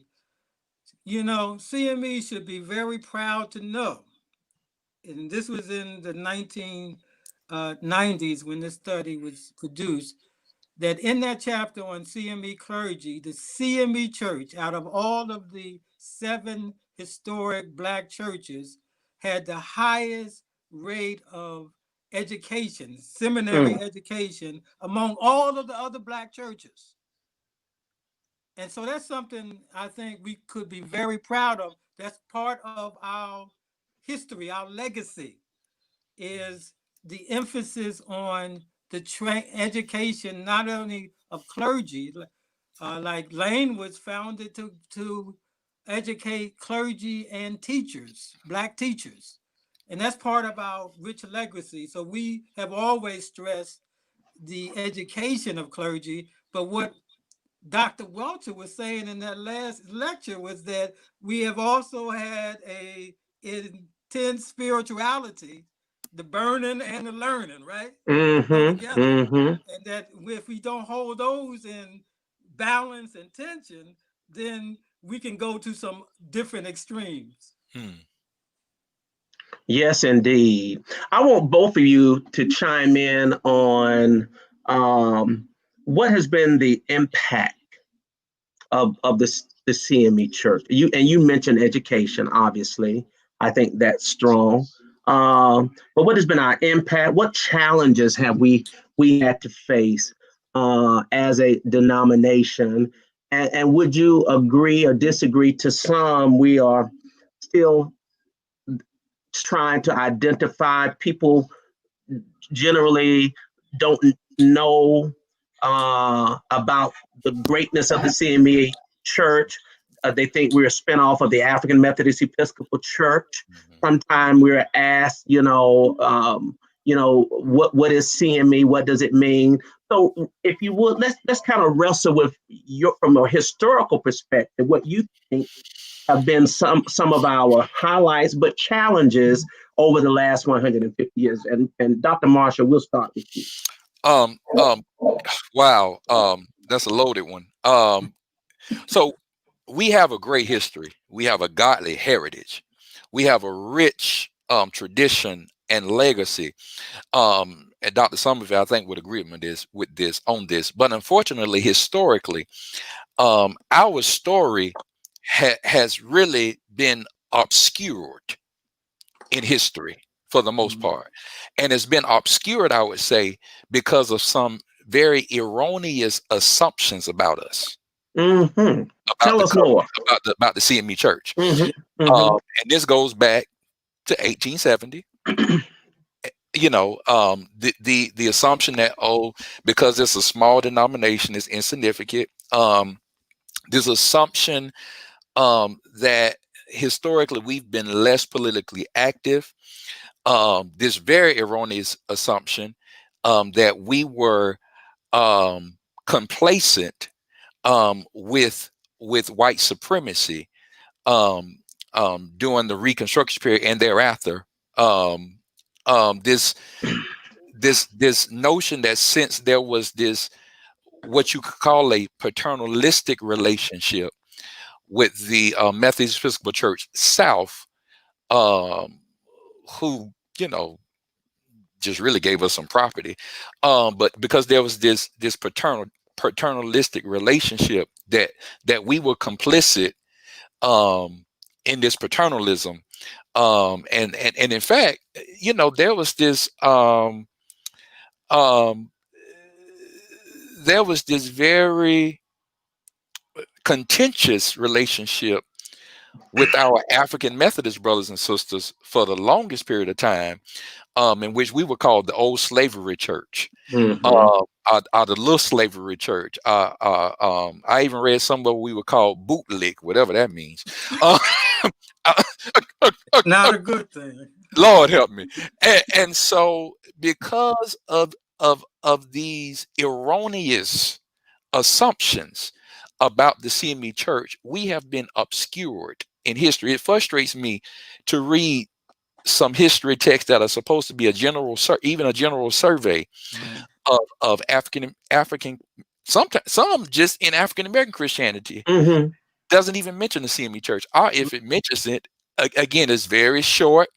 You know, CME should be very proud to know, and this was in the 1990s when this study was produced, that in that chapter on CME clergy, the CME church, out of all of the 7 historic Black churches, had the highest rate of education, seminary education, among all of the other Black churches. And so that's something I think we could be very proud of. That's part of our history, our legacy, is the emphasis on the education, not only of clergy, like Lane was founded to educate clergy and teachers, Black teachers. And that's part of our rich legacy. So we have always stressed the education of clergy. But what Dr. Welcher was saying in that last lecture was that we have also had a intense spirituality, the burning and the learning, right? And that if we don't hold those in balance and tension, then we can go to some different extremes. Yes, indeed. I want both of you to chime in on what has been the impact of the CME Church. You mentioned education, obviously. I think that's strong. But what has been our impact? What challenges have we had to face as a denomination? And would you agree or disagree? To some, we are still trying to identify. People generally don't know about the greatness of the CME Church. They think we're a spinoff of the African Methodist Episcopal Church. Sometimes we're asked, what is CME? What does it mean? So, if you would, let's kind of wrestle with from a historical perspective, what you think have been some of our highlights, but challenges over the last 150 years. And Dr. Marshall, we'll start with you. Wow. That's a loaded one. So we have a great history. We have a godly heritage. We have a rich tradition and legacy. And Dr. Somerville, I think, would agree with this on this. But unfortunately, historically, our story has really been obscured in history for the most part, and it's been obscured, I would say, because of some very erroneous assumptions about us. Mm-hmm. Tell us more about the CME Church. Mm-hmm. Mm-hmm. And this goes back to 1870. You know, the assumption that, because it's a small denomination, is insignificant. This assumption that historically we've been less politically active. This very erroneous assumption that we were complacent with white supremacy during the Reconstruction period and thereafter. This notion that since there was this, what you could call a paternalistic relationship with the Methodist Episcopal Church South, who, you know, just really gave us some property, but because there was this paternalistic relationship that we were complicit in this paternalism, and in fact, you know, there was this very contentious relationship with our African Methodist brothers and sisters for the longest period of time, in which we were called the Old Slavery Church, or the Little Slavery Church. I even read somewhere we were called bootlick, whatever that means. Not a good thing. Lord help me. And so, because of these erroneous assumptions about the CME Church, we have been obscured in history. It frustrates me to read some history texts that are supposed to be a general survey of African, sometimes some just in African American Christianity, doesn't even mention the CME Church. Or if it mentions it, again, it's very short.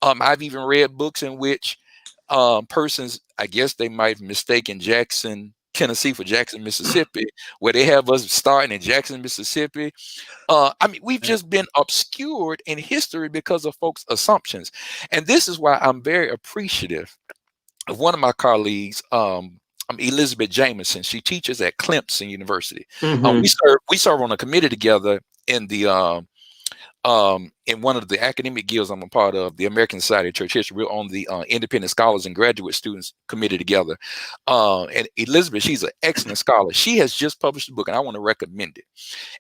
I've even read books in which persons, I guess they might have mistaken Jackson, Tennessee for Jackson, Mississippi, where they have us starting in Jackson, Mississippi. I mean, we've just been obscured in history because of folks' assumptions. And this is why I'm very appreciative of one of my colleagues, Elizabeth Jameson. She teaches at Clemson University. We serve on a committee together in the in one of the academic guilds I'm a part of, the American Society of Church History. We're on the Independent Scholars and Graduate Students Committee together. And Elizabeth, she's an excellent scholar. She has just published a book, and I want to recommend it.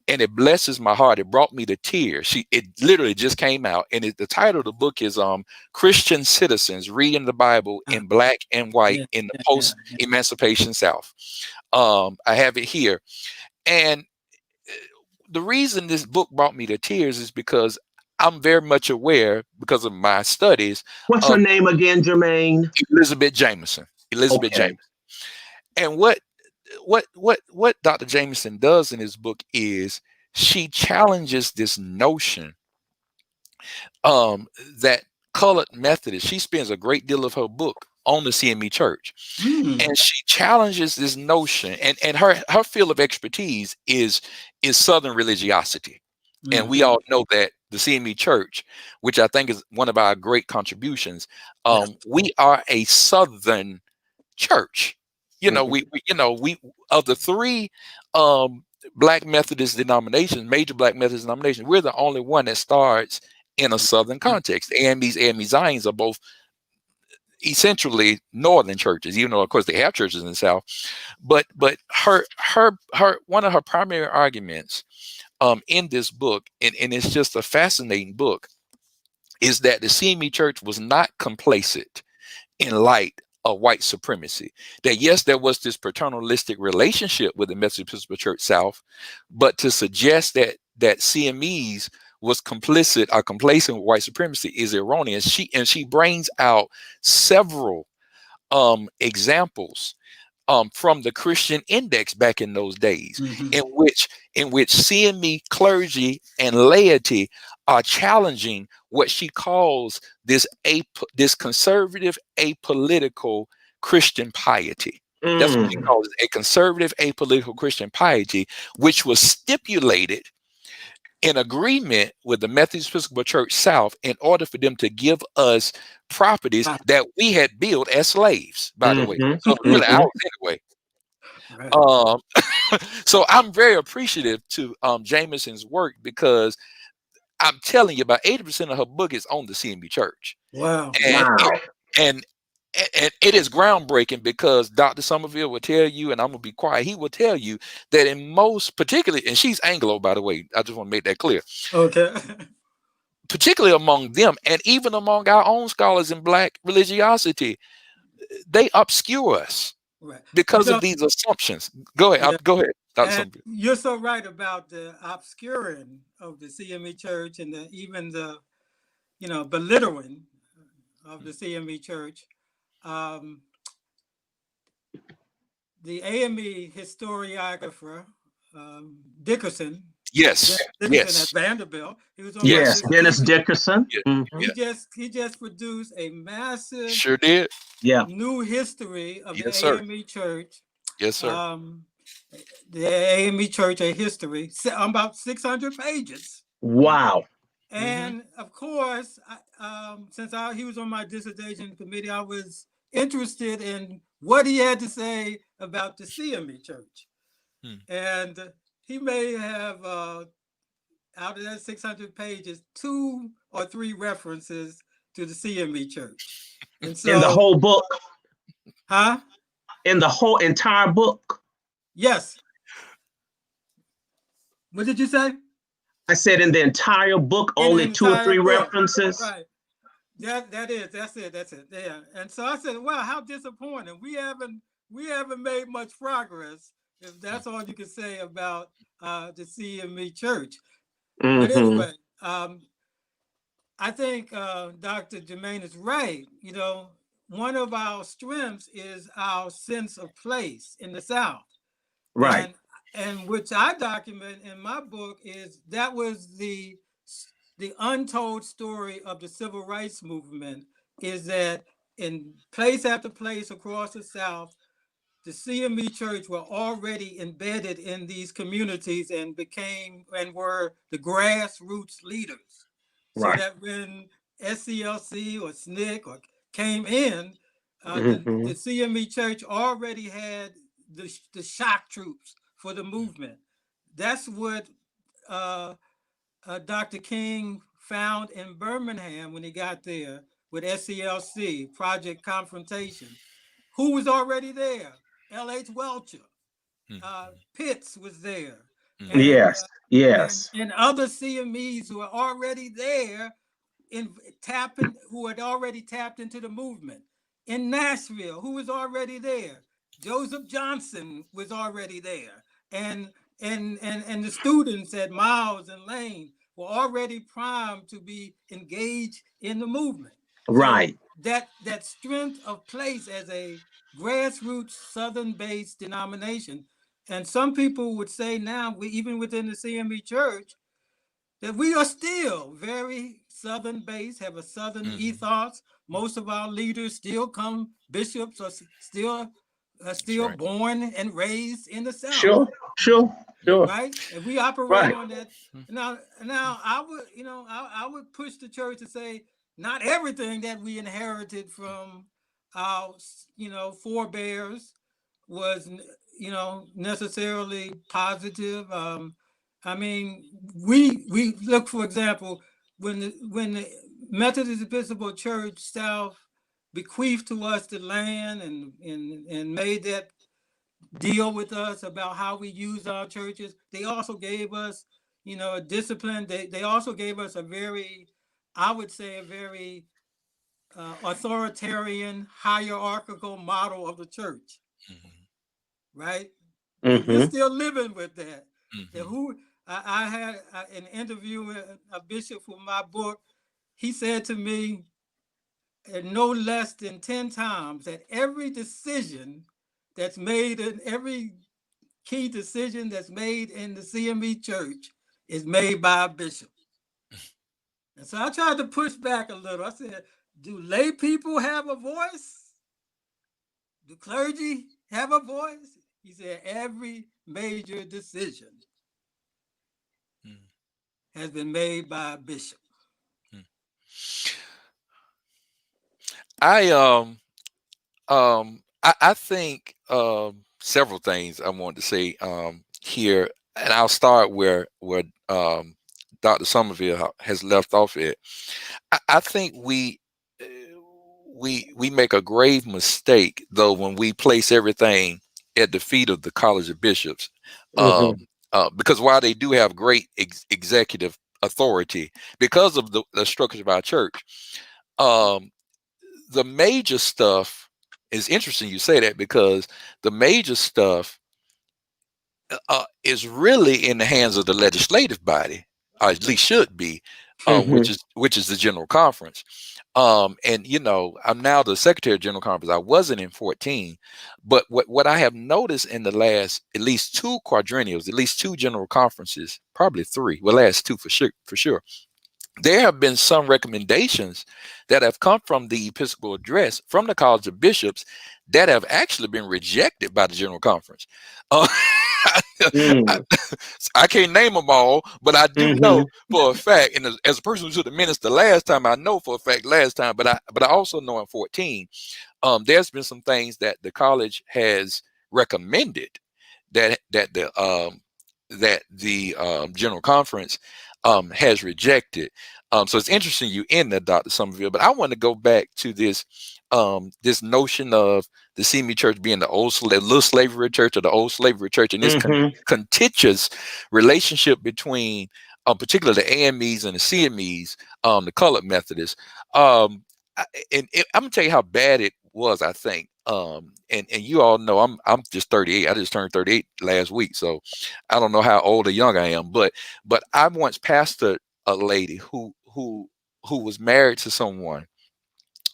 And it blesses my heart. It brought me to tears. It literally just came out, and the title of the book is Christian Citizens Reading the Bible in Black and White in the Post-Emancipation South. I have it here. And the reason this book brought me to tears is because I'm very much aware, because of my studies. What's her name again, Jermaine? Elizabeth Jameson. Jameson. And what Dr. Jameson does in his book is she challenges this notion that colored Methodists. She spends a great deal of her book on the CME Church, and she challenges this notion. And her field of expertise is Southern religiosity, and we all know that the CME Church, which I think is one of our great contributions, we are a Southern church. You know, we of the three Black Methodist denominations, major Black Methodist denominations, we're the only one that starts in a Southern context. AMEs, Zions are both essentially Northern churches, even though of course they have churches in the South. But her one of her primary arguments in this book, and it's just a fascinating book, is that the CME Church was not complacent in light of white supremacy. That yes, there was this paternalistic relationship with the Methodist Episcopal Church South, but to suggest that CMEs was complicit or complacent with white supremacy is erroneous. She brings out several examples from the Christian Index back in those days, Mhm. in which CME clergy and laity are challenging what she calls this conservative apolitical Christian piety. That's what she calls it, a conservative apolitical Christian piety, which was stipulated in agreement with the Methodist Episcopal Church South in order for them to give us properties that we had built as slaves, by the way. So really ours anyway. Right. So I'm very appreciative to Jameson's work, because I'm telling you, about 80% of her book is on the CME Church. Wow. And Wow. and it is groundbreaking, because Dr. Somerville will tell you, and I'm gonna be quiet, he will tell you that in most, particularly, and she's Anglo, by the way, I just want to make that clear. Okay. Particularly among them, and even among our own scholars in Black religiosity, they obscure us because of these assumptions. Go ahead. Yeah. Go ahead, Dr. And Somerville. you're so right about the obscuring of the CME Church, and even the, belittling of the CME Church. The AME historiographer, Dickerson. Yes. Dickerson at Vanderbilt. He was on Dennis Dickerson. He just produced a massive, sure did, new history of the AME Church. Yes, sir. The AME Church, a history, about 600 pages. Wow. And of course, since he was on my dissertation committee, I was interested in what he had to say about the CME Church. And he may have, out of that 600 pages, 2 or 3 references to the CME Church. And so, in the whole book? Huh? In the whole entire book? Yes. What did you say? I said in the entire book, only 2 or 3 references. Right. That's it. Yeah. And so I said, well, how disappointing. We haven't made much progress, if that's all you can say about the CME Church. But anyway, I think Dr. Jermaine is right. One of our strengths is our sense of place in the South. Right. And which I document in my book is that was the untold story of the civil rights movement, is that in place after place across the South, the CME Church were already embedded in these communities and were the grassroots leaders. Right. So that when SCLC or SNCC came in, the CME Church already had the shock troops for the movement. That's what Dr. King found in Birmingham when he got there with SCLC, Project Confrontation. Who was already there? L.H. Welcher. Pitts was there. Yes. And other CMEs who were already there who had already tapped into the movement. In Nashville, who was already there? Joseph Johnson was already there. And the students at Miles and Lane were already primed to be engaged in the movement. Right. So that strength of place as a grassroots Southern-based denomination, and some people would say now, even within the CME Church, that we are still very Southern-based, have a Southern ethos. Most of our leaders bishops are still born and raised in the South. Sure. Right, and we operate on that. Now, I would push the church to say not everything that we inherited from our, forebears was, necessarily positive. I mean, we look, for example, when the Methodist Episcopal Church South bequeathed to us the land and made that deal with us about how we use our churches, they also gave us, a discipline. They also gave us a very authoritarian, hierarchical model of the church. Right? We're still living with that. I had an interview with a bishop for my book. He said to me no less than 10 times that every decision that's made in every key decision that's made in the CME church is made by a bishop. And so I tried to push back a little. I said, do lay people have a voice? Do clergy have a voice? He said, every major decision has been made by a bishop. I think several things I wanted to say here, and I'll start where Dr. Somerville has left off at. I think we make a grave mistake though when we place everything at the feet of the College of Bishops, because while they do have great executive authority because of the structure of our church, the major stuff is interesting. You say that because the major stuff is really in the hands of the legislative body, or at least should be, which is the General Conference. And you know, I'm now the Secretary of General Conference. I wasn't in 14, but what I have noticed in the last at least two quadrennials, at least two General Conferences, probably three, well, last two for sure. There have been some recommendations that have come from the Episcopal Address from the College of Bishops that have actually been rejected by the General Conference. I can't name them all, but I do know for a fact, and as a person who took the minister last time, I know for a fact last time, but I also know in 14, there's been some things that the college has recommended that the General Conference has rejected. So it's interesting you in that, Dr. Somerville, but I want to go back to this this notion of the CME church being the little slavery church or the old slavery church, and this contentious relationship between particularly the AMEs and the CMEs, the colored Methodists. I'm gonna tell you how bad it was, I think. And you all know I'm just 38. I just turned 38 last week, so I don't know how old or young I am, but I once pastored a lady who was married to someone,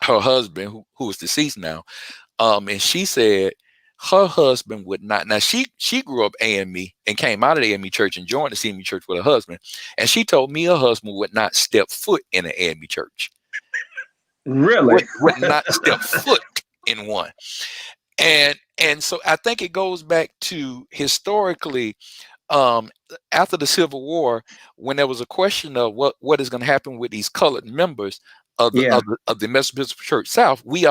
her husband who is deceased now, and she said her husband would not. Now she grew up AME and came out of the AME church and joined the CME church with her husband, and she told me her husband would not step foot in an AME church. Really? Would not step foot in one. And so I think it goes back to historically, after the Civil War, when there was a question of what is going to happen with these colored members of the Methodist Church South, we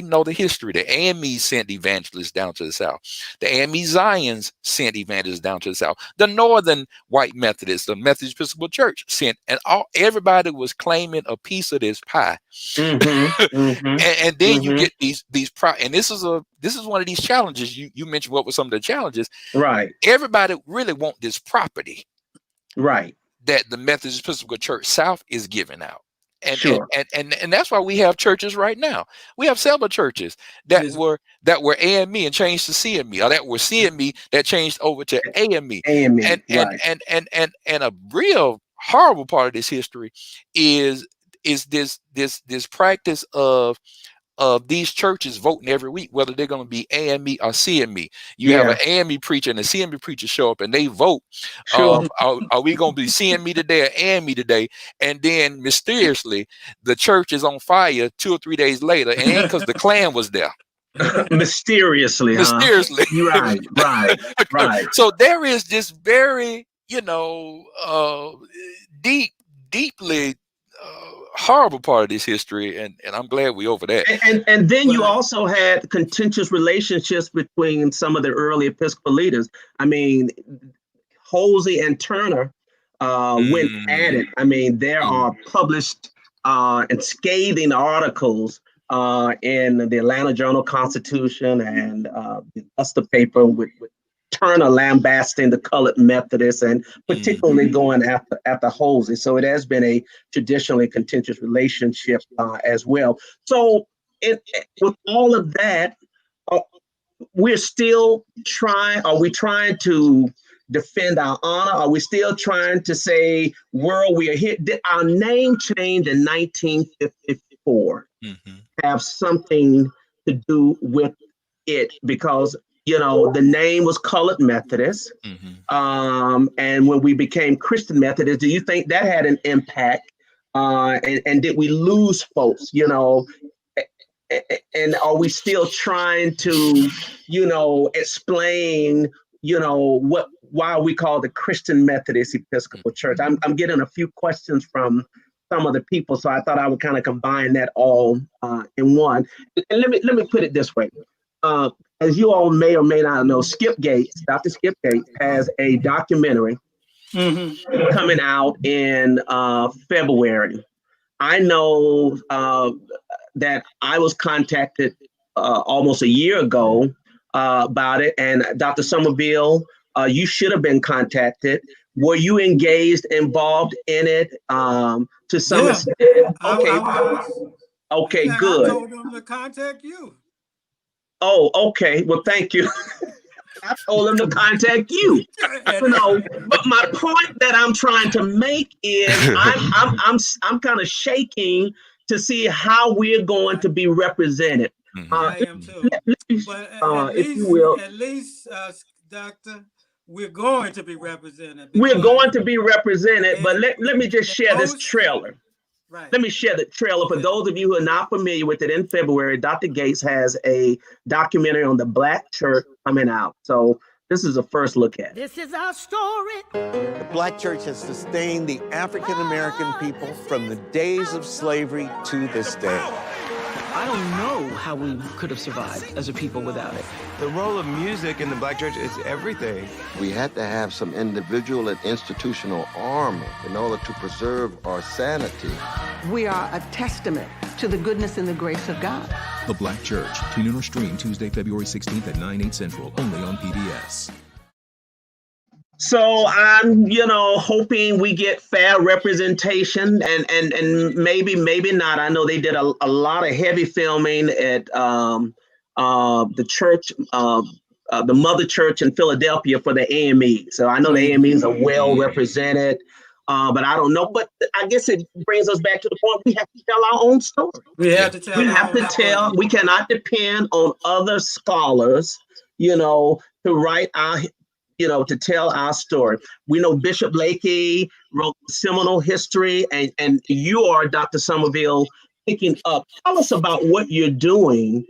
know the history. The AMEs sent evangelists down to the South. The AME Zions sent evangelists down to the South. The Northern White Methodists, the Methodist Episcopal Church sent, and everybody was claiming a piece of this pie. And then you get these and this is one of these challenges. You mentioned what were some of the challenges. Right. Everybody really want this property. Right. That the Methodist Episcopal Church South is giving out. And, sure. and that's why we have churches right now. We have several churches that were AME and changed to CME, or that were CME that changed over to AME. And a real horrible part of this history is this practice of these churches voting every week whether they're going to be AME or CME. You have an AME preacher and a CME preacher show up and they vote. Sure. Are we going to be CME today or AME today? And then mysteriously, the church is on fire 2 or 3 days later, and ain't because the Klan was there. Mysteriously. Right. So there is this very, deeply horrible part of this history, and I'm glad we over that. And then you also had contentious relationships between some of the early Episcopal leaders. I mean, Halsey and Turner went at it. I mean, there are published and scathing articles in the Atlanta Journal-Constitution and the Augusta paper with Turner lambasting the colored Methodists and particularly going after Halsey. So it has been a traditionally contentious relationship as well. So with all of that, we're still trying. Are we trying to defend our honor? Are we still trying to say, world, we are here? Did our name change in 1954 have something to do with it? Because the name was Colored Methodist. And when we became Christian Methodist, do you think that had an impact? And did we lose folks, and are we still trying to, explain, why we call the Christian Methodist Episcopal Church? I'm getting a few questions from some of the people, so I thought I would kind of combine that all in one. And let me put it this way. As you all may or may not know, Dr. Skip Gates has a documentary coming out in February. I know that I was contacted almost a year ago about it, and Dr. Somerville, you should have been contacted. Were you involved in it to some extent? Okay, good. I told them to contact you. Oh, okay. Well, thank you. I told them to contact you. But my point that I'm trying to make is I'm kind of shaking to see how we're going to be represented. I am too. But at least, Doctor, we're going to be represented. We're going to be represented, but let me just share this trailer. Right. Let me share the trailer. For those of you who are not familiar with it, in February, Dr. Gates has a documentary on the Black church coming out. So this is a first look at it. This is our story. The Black church has sustained the African American people from the days of slavery to this day. I don't know how we could have survived as a people without it. The role of music in the Black church is everything. We had to have some individual and institutional armor in order to preserve our sanity. We are a testament to the goodness and the grace of God. The Black Church. Tune in or stream Tuesday, February 16th at 9/8 Central, only on PBS. So I'm, hoping we get fair representation, and maybe not. I know they did a lot of heavy filming at the church, the mother church in Philadelphia for the AME. So I know the AMEs are well represented, but I don't know. But I guess it brings us back to the point: we have to tell our own story. We have to tell. We cannot depend on other scholars, to write our. To tell our story. We know Bishop Lakey wrote seminal history, and you are, Dr. Somerville, picking up. Tell us about what you're doing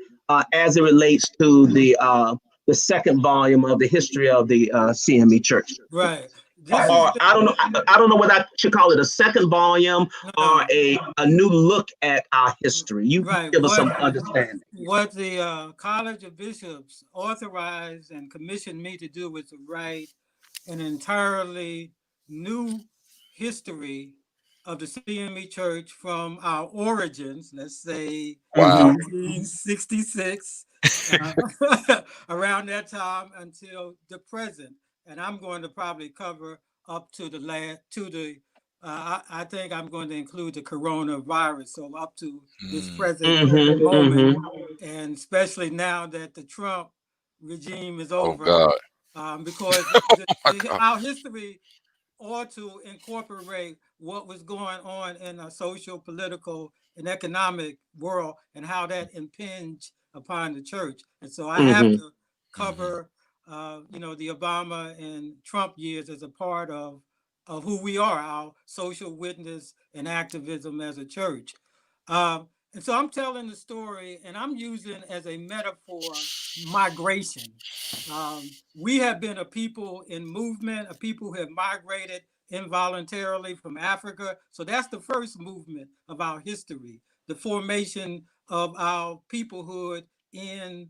as it relates to the second volume of the history of the CME Church. Right. I don't know whether I should call it a second volume or a new look at our history. You give us some understanding. What the College of Bishops authorized and commissioned me to do was to write an entirely new history of the CME Church from our origins, let's say 1966, around that time until the present. And I'm going to probably cover up to I think I'm going to include the coronavirus, so up to this present moment, and especially now that the Trump regime is over, because our history ought to incorporate what was going on in our social, political, and economic world and how that impinged upon the church. And so I have to cover the Obama and Trump years as a part of who we are, our social witness and activism as a church. And so I'm telling the story, and I'm using as a metaphor migration. We have been a people in movement, a people who have migrated involuntarily from Africa. So that's the first movement of our history, the formation of our peoplehood in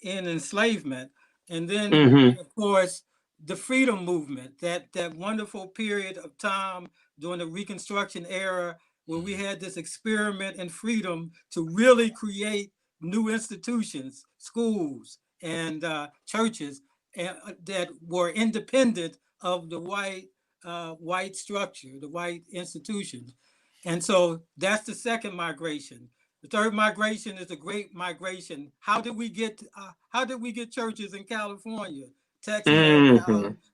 enslavement. And then, of course, the freedom movement, that wonderful period of time during the Reconstruction era where we had this experiment in freedom to really create new institutions, schools, and churches that were independent of the white structure, the white institutions. And so that's the second migration. The third migration is the Great Migration. How did we get churches in California, Texas,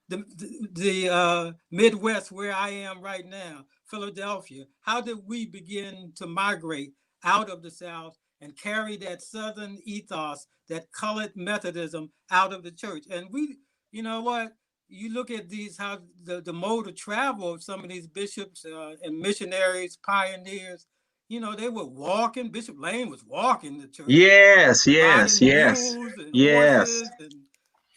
the Midwest, where I am right now, Philadelphia? How did we begin to migrate out of the South and carry that Southern ethos, that colored Methodism out of the church. And we, you know what, you look at these, how the mode of travel of some of these bishops and missionaries, pioneers, you know, they were walking. Bishop Lane was walking the church. Yes, Riding yes, mules and yes. horses,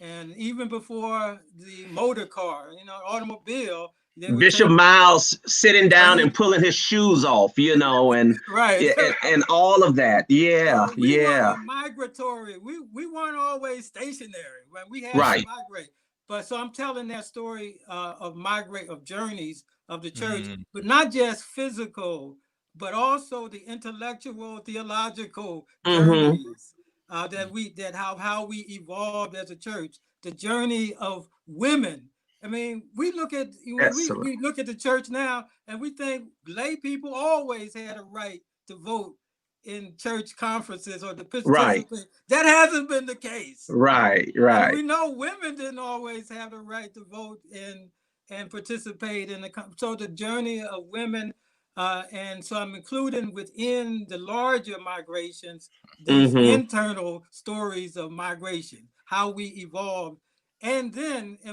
and even before the motor car, you know, automobile, they would Bishop take Miles sitting down and pulling his shoes off, you know, and right. and all of that. Yeah, So we yeah. were migratory. We weren't always stationary. Right? We had Right. to migrate. But so I'm telling that story of journeys of the church, but not just physical, but also the intellectual, theological journeys that how we evolved as a church. The journey of women. I mean, we look at we look at the church now, and we think lay people always had a right to vote in church conferences or to participate. Right. That hasn't been the case. Right, And right. we know women didn't always have the right to vote and participate in so the journey of women, and so I'm including within the larger migrations these internal stories of migration, how we evolved. And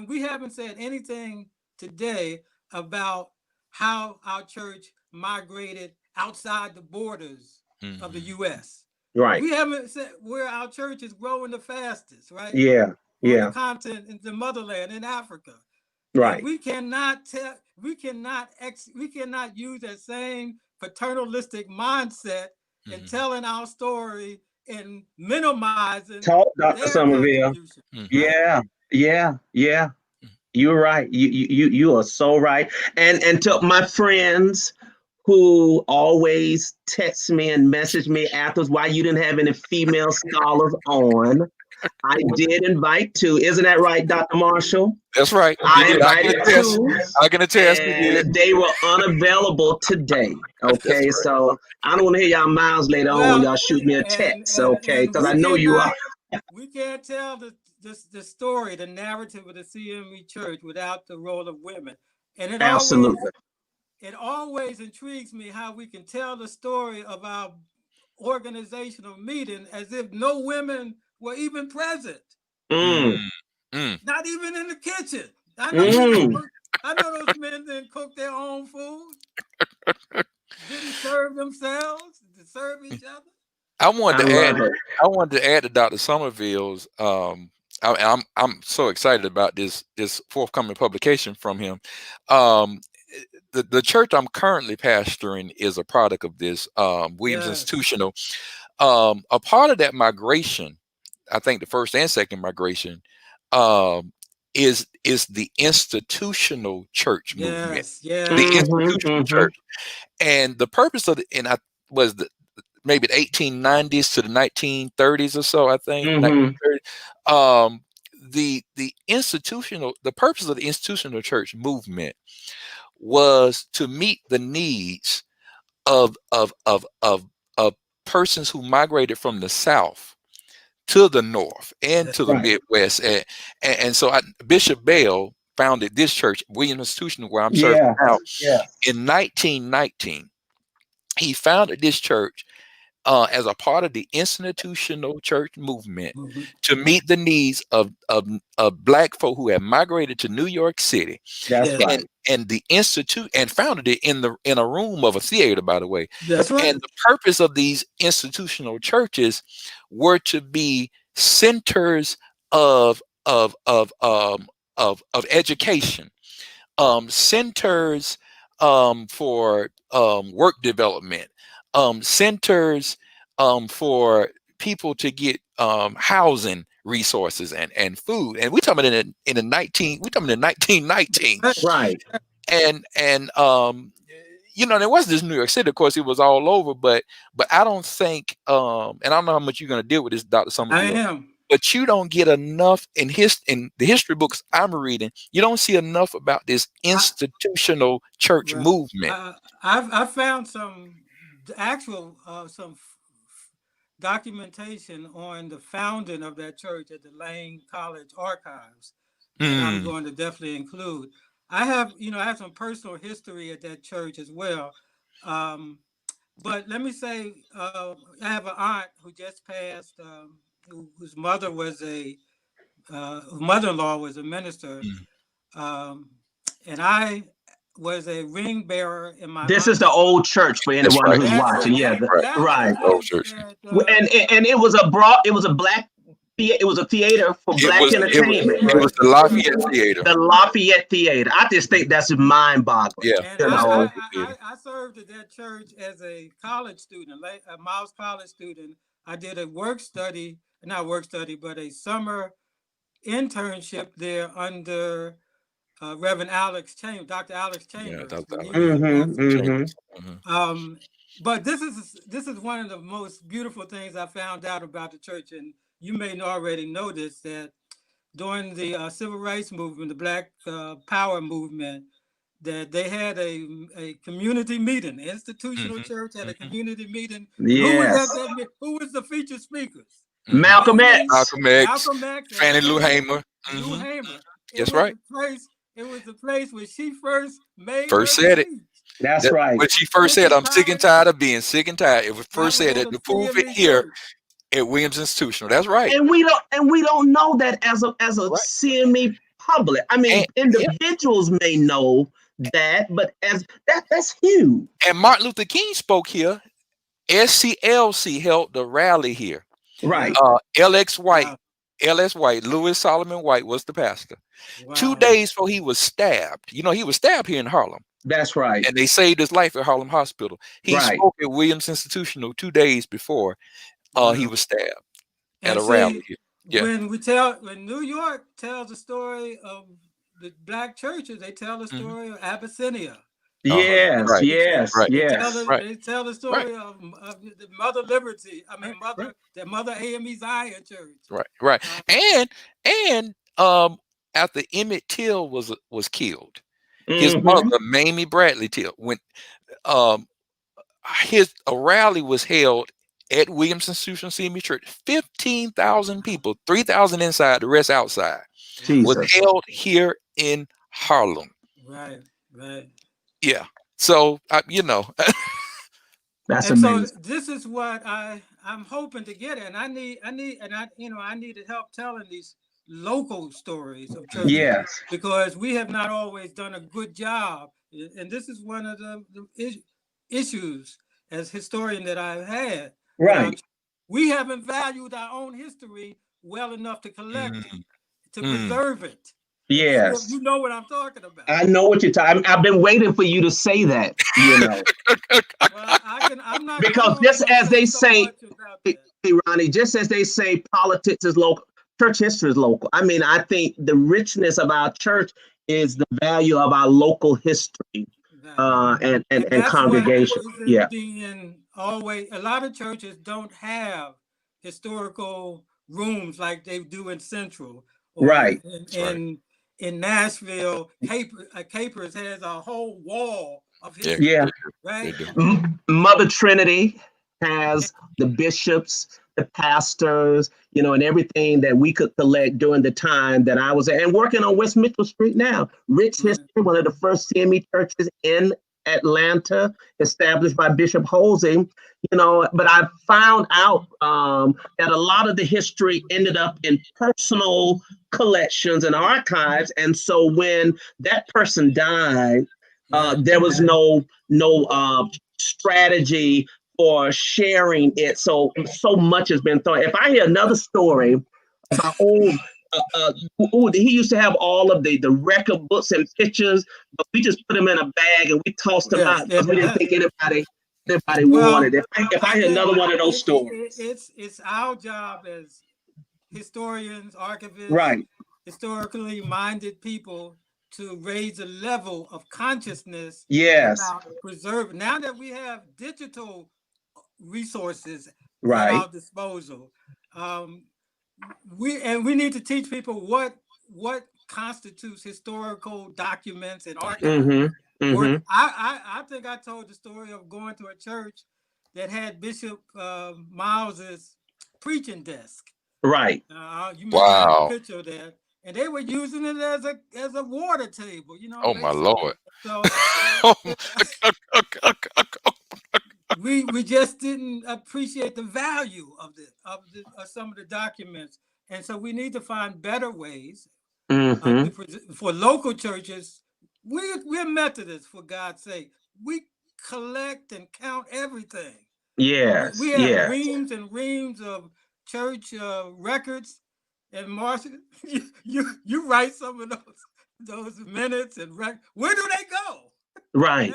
we haven't said anything today about how our church migrated outside the borders of the U.S. Right. We haven't said where our church is growing the fastest, right? Yeah, yeah. On the continent, in the motherland, in Africa. Right. And we cannot use that same paternalistic mindset in telling our story and minimizing Talk, Dr. their Somerville. contribution. Yeah, yeah, yeah. You're right. You are so right. And to my friends who always text me and message me afterwards why you didn't have any female scholars on, I did invite two. Isn't that right, Dr. Marshall? That's right. I invited two. I can attest. And they were unavailable today. Okay, so I don't want to hear y'all miles later on when y'all shoot me a text. Okay, because I know you are. We can't tell the story, the narrative of the CME Church without the role of women. And it Absolutely. always intrigues me how we can tell the story of our organizational meeting as if no women were even present. Not even in the kitchen. I know those men didn't cook their own food, didn't serve themselves, to serve each other. I wanted to add to Dr. Somerville's. I'm so excited about this forthcoming publication from him. The church I'm currently pastoring is a product of this Williams Institutional. A part of that migration, I think the first and second migration, is the institutional church movement. The institutional church, and the purpose of maybe the 1890s to the 1930s or so, I think. The purpose of the institutional church movement was to meet the needs of persons who migrated from the South to the North and to the Midwest, and so Bishop Bell founded this church, Williams Institutional, where I'm serving now, in 1919. He founded this church as a part of the institutional church movement to meet the needs of Black folk who had migrated to New York City. That's right. And the institute, and founded it in a room of a theater, by the way. That's right. And the purpose of these institutional churches were to be centers of education, centers for work development, centers for people to get housing resources and food. And we're talking in the 1919. Right. And you know, there was this New York City, of course, it was all over, but I don't think and I don't know how much you're going to deal with this, Dr. Somerville. I am. But you don't get enough in the history books I'm reading. You don't see enough about this institutional church movement. I found some actual documentation on the founding of that church at the Lane College archives. And I'm going to definitely include. I have some personal history at that church as well. But let me say, I have an aunt who just passed, whose mother was mother-in-law was a minister, and I was a ring bearer in my This is aunt's. the old church for anyone who's watching. Yeah, right. Old church. And it was a black. It was a theater for black entertainment. It was the Lafayette Theater. The Lafayette Theater. I just think that's mind-boggling. Yeah. And I served at that church as a college student, a Miles College student. I did a not work study, but a summer internship there under Reverend Dr. Alex Chambers. But this is one of the most beautiful things I found out about the church, and you may already know this, that during the civil rights movement, the Black Power movement, that they had a community meeting. The institutional church had a community meeting. Yes. Who was the featured speakers? Malcolm X. Malcolm X. Fannie Lou Hamer. Lou Hamer. That's right. It was the place where she first said it. That's right. When she first said, "I'm sick and tired of being sick and tired." It was first said at the pulpit here at Williams Institutional. That's right. And we don't know that as a CME public. I mean, individuals may know that, but that's huge. And Martin Luther King spoke here. SCLC held the rally here. Right. LS White, Louis Solomon White was the pastor. Wow. 2 days before he was stabbed. You know, he was stabbed here in Harlem. That's right. And they saved his life at Harlem Hospital. He spoke at Williams Institutional 2 days before he was stabbed at a rally. Yeah. When New York tells the story of the black churches, they tell the story of Abyssinia. Yes, yes. They tell the story of the Mother Liberty. I mean, the Mother AME Zion Church. Right. And after Emmett Till was killed, his mother Mamie Bradley Till, when a rally was held at Williams Institutional CME Church, 15,000 people, 3,000 inside, the rest outside, was held here in Harlem. Right. Yeah. So you know, that's amazing. So this is what I'm hoping to get at, and I need help telling these local stories of churches. Yes. Because we have not always done a good job, and this is one of the issues as historian that I've had. Right. We haven't valued our own history well enough to collect it, to preserve it. Yes. You know what I'm talking about. I know what you're talking. I've been waiting for you to say that, you know. I'm not, because just as they say, Ronnie, just as they say politics is local, church history is local. I mean, I think the richness of our church is the value of our local history and congregation. Yeah. Always, a lot of churches don't have historical rooms like they do in Central. Right. In Nashville, Capers has a whole wall of history. Yeah. Right. Mother Trinity has the bishops, the pastors, you know, and everything that we could collect during the time that I was there and working on West Mitchell Street now. Rich history, one of the first CME churches in Atlanta, established by Bishop Holsey, you know, but I found out that a lot of the history ended up in personal collections and archives. And so when that person died, there was no strategy for sharing it. So much has been thrown. If I hear another story about he used to have all of the record books and pictures, but we just put them in a bag and we tossed them out because we didn't think anybody wanted it. If I hear another one of those stories, it's our job as historians, archivists, right, historically minded people to raise a level of consciousness. Yes, about preserving. Now that we have digital resources right at our disposal. We need to teach people what constitutes historical documents and archives. I think I told the story of going to a church that had Bishop Miles's preaching desk. Right. You may have a picture of that, and they were using it as a water table. You know. Oh my Lord. So we just didn't appreciate the value of some of the documents, and so we need to find better ways for local churches. We're Methodists, for God's sake. We collect and count everything. Yes, we have reams and reams of church records, and Marcia, you write some of those minutes and where do they go? Right.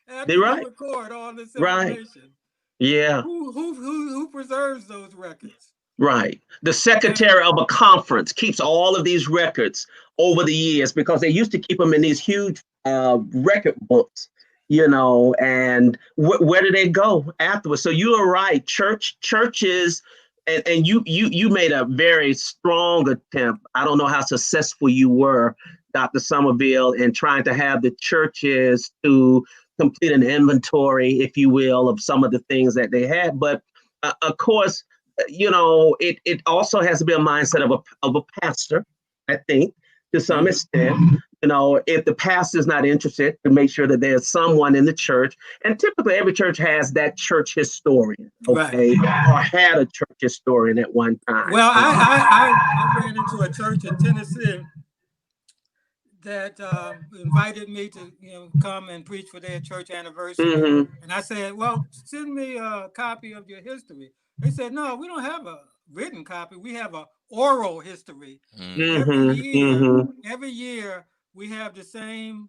After you record all this information. Right. Yeah. Who preserves those records? Right. The secretary of a conference keeps all of these records over the years, because they used to keep them in these huge record books, you know, and where do they go afterwards? So you are right. Churches, and you made a very strong attempt. I don't know how successful you were, Dr. Somerville, in trying to have the churches to complete an inventory, if you will, of some of the things that they had. But of course, you know, it also has to be a mindset of a pastor, I think, to some extent. You know, if the pastor is not interested, to make sure that there's someone in the church, and typically every church has that church historian, okay, or had a church historian at one time. Well, I ran into a church in Tennessee that invited me to, you know, come and preach for their church anniversary, and I said, "Well, send me a copy of your history." They said, "No, we don't have a written copy. We have an oral history. Every year we have the same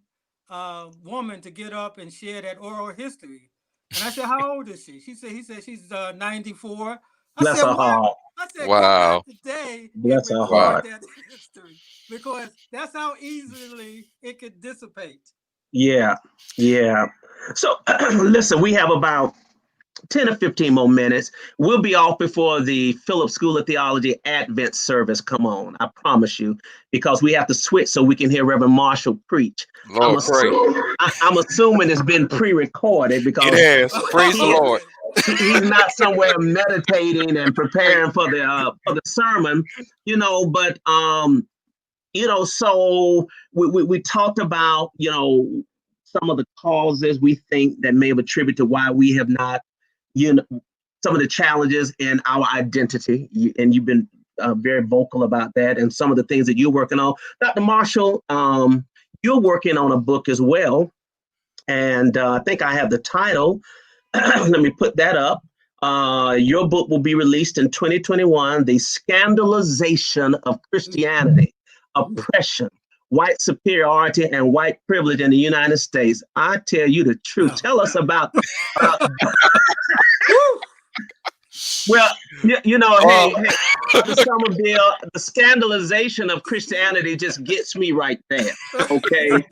woman to get up and share that oral history." And I said, "How old is she?" He said she's 94. Bless her heart. I said, wow. Today Bless and her heart. that history, because that's how easily it could dissipate. Yeah. So listen, we have about 10 or 15 more minutes. We'll be off before the Phillips School of Theology Advent service come on. I promise you, because we have to switch so we can hear Reverend Marshall preach. I'm assuming it's been pre-recorded, because it has. Praise the Lord. He's not somewhere meditating and preparing for the sermon, you know. But you know, so we talked about, you know, some of the causes we think that may have attributed to why we have not, you know, some of the challenges in our identity, and you've been very vocal about that, and some of the things that you're working on. Dr. Marshall, you're working on a book as well, and I think I have the title. Let me put that up. Your book will be released in 2021, The Scandalization of Christianity, Oppression, White Superiority, and White Privilege in the United States. I tell you the truth. Tell us about well, you know, hey, Dr. Somerville, the scandalization of Christianity just gets me right there, okay?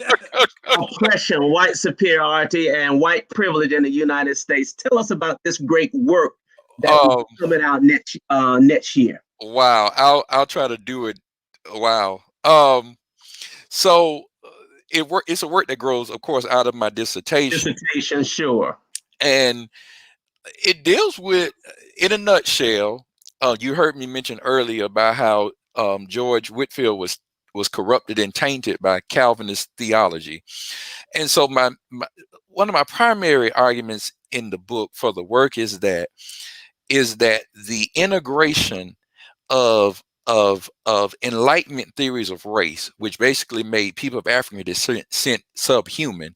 Oppression, white superiority, and white privilege in the United States. Tell us about this great work that's coming out next year. Wow, I'll try to do it. Wow. So it's a work that grows, of course, out of my dissertation. Sure. And it deals with, in a nutshell, you heard me mention earlier about how George Whitefield was corrupted and tainted by Calvinist theology. And so one of my primary arguments in the book for the work is that the integration of Enlightenment theories of race, which basically made people of African descent subhuman,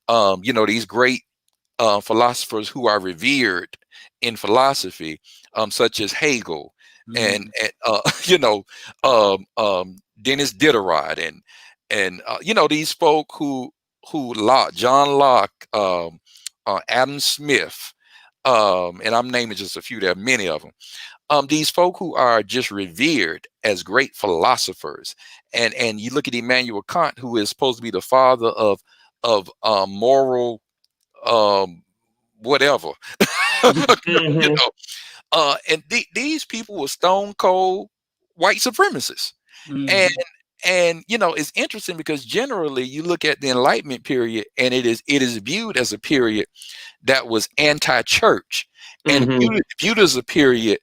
you know, these great philosophers who are revered in philosophy, such as Hegel and you know, Dennis Diderot and you know, these folk who John Locke, Adam Smith, and I'm naming just a few. There are many of them. These folk who are just revered as great philosophers, and you look at Immanuel Kant, who is supposed to be the father of moral whatever, you know, and these people were stone cold white supremacists, and you know, it's interesting because generally you look at the Enlightenment period, and it is viewed as a period that was anti-church and viewed as a period.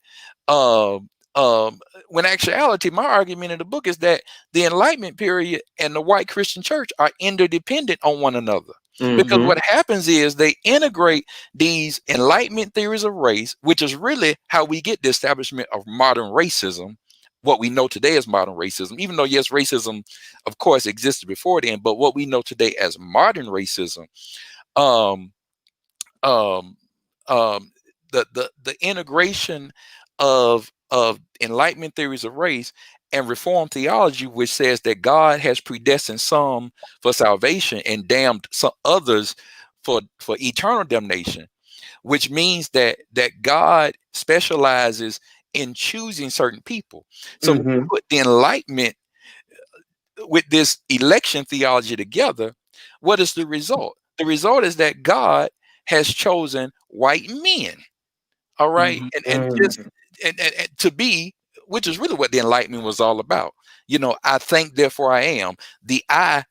When actuality, my argument in the book is that the Enlightenment period and the white Christian church are interdependent on one another. Because what happens is they integrate these Enlightenment theories of race, which is really how we get the establishment of modern racism, what we know today as modern racism, even though, yes, racism, of course, existed before then, but what we know today as modern racism, um, um, the integration of Enlightenment theories of race and Reformed theology, which says that God has predestined some for salvation and damned some others for eternal damnation, which means that God specializes in choosing certain people. So when you put the Enlightenment with this election theology together, what is the result? The result is that God has chosen white men. All right. And to be, which is really what the Enlightenment was all about. I think, therefore I am. The I,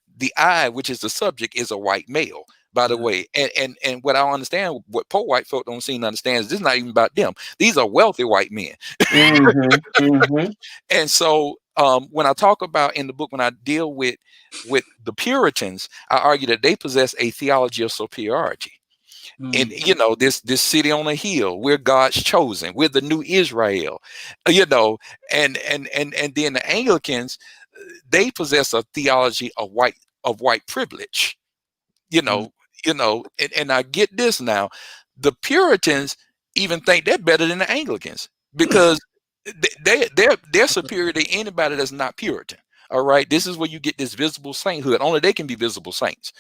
which is the subject, is a white male, by the way. And what I understand, what poor white folk don't seem to understand, is this is not even about them. These are wealthy white men. And so when I talk about in the book, when I deal with the Puritans, I argue that they possess a theology of superiority. And this city on a hill, we're God's chosen, we're the new Israel, and then the Anglicans, they possess a theology of white privilege, and I get this now. The Puritans even think they're better than the Anglicans because they're superior to anybody that's not Puritan. All right, this is where you get this visible sainthood. Only they can be visible saints.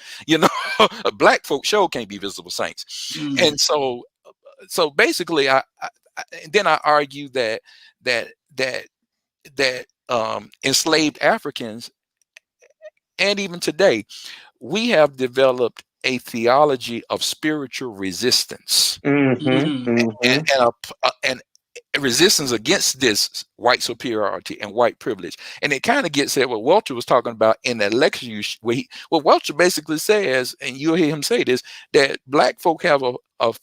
Black folk sure can't be visible saints. And so basically, I argue that enslaved Africans, and even today, we have developed a theology of spiritual resistance and resistance against this white superiority and white privilege. And it kind of gets at what Welcher was talking about in that lecture, what Welcher basically says, and you'll hear him say this, that black folk have a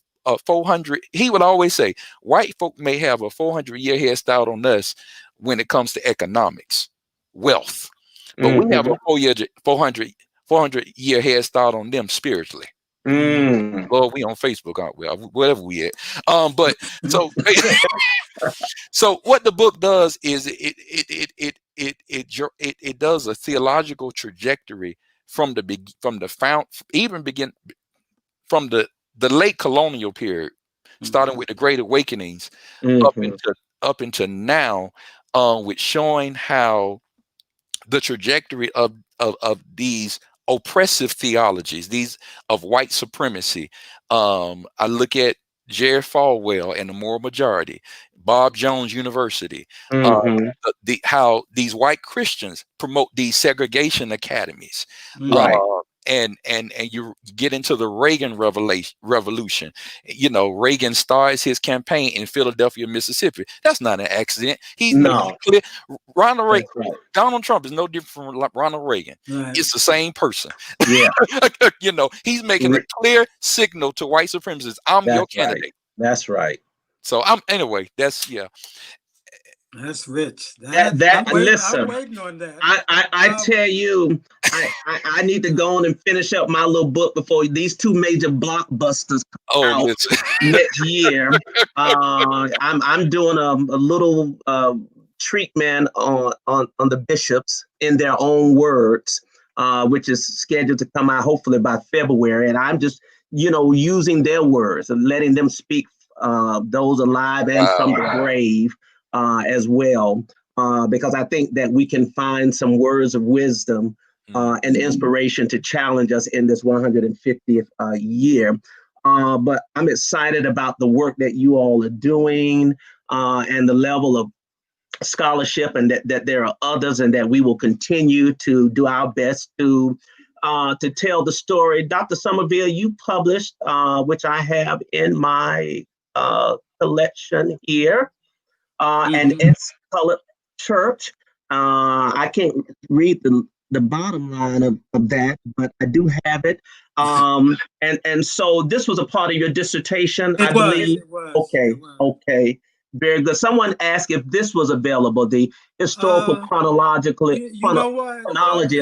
400, he would always say, white folk may have a 400-year head start on us when it comes to economics, wealth, but we have a 400-year head start on them spiritually. Lord, we on Facebook, aren't we? Whatever we at. But so what the book does is it does a theological trajectory from the late colonial period, starting with the Great Awakenings up into now, with showing how the trajectory of these oppressive theologies, these of white supremacy. I look at Jerry Falwell and the Moral Majority, Bob Jones University, how these white Christians promote these segregation academies, Right. and you get into the Reagan revolution. Reagan starts his campaign in Philadelphia, Mississippi. That's not an accident. He's making it clear. Ronald Reagan, Donald Trump is no different from Ronald Reagan. Right. It's the same person. Yeah. He's making a clear signal to white supremacists. I'm your candidate. Right. That's right. So that's That's rich. Listen, I'm waiting on that. I tell you, I need to go on and finish up my little book before these two major blockbusters come out next year. I'm doing a little treatment on the bishops in their own words, which is scheduled to come out hopefully by February. And I'm just, using their words and letting them speak, those alive and from the grave. As well, because I think that we can find some words of wisdom and inspiration to challenge us in this 150th year. But I'm excited about the work that you all are doing and the level of scholarship, and that there are others, and that we will continue to do our best to tell the story. Dr. Somerville, you published, which I have in my collection here. And it's colored church. I can't read the bottom line of that, but I do have it. And so this was a part of your dissertation, I believe. It was. Okay. Very good. Someone asked if this was available, the historical chronology of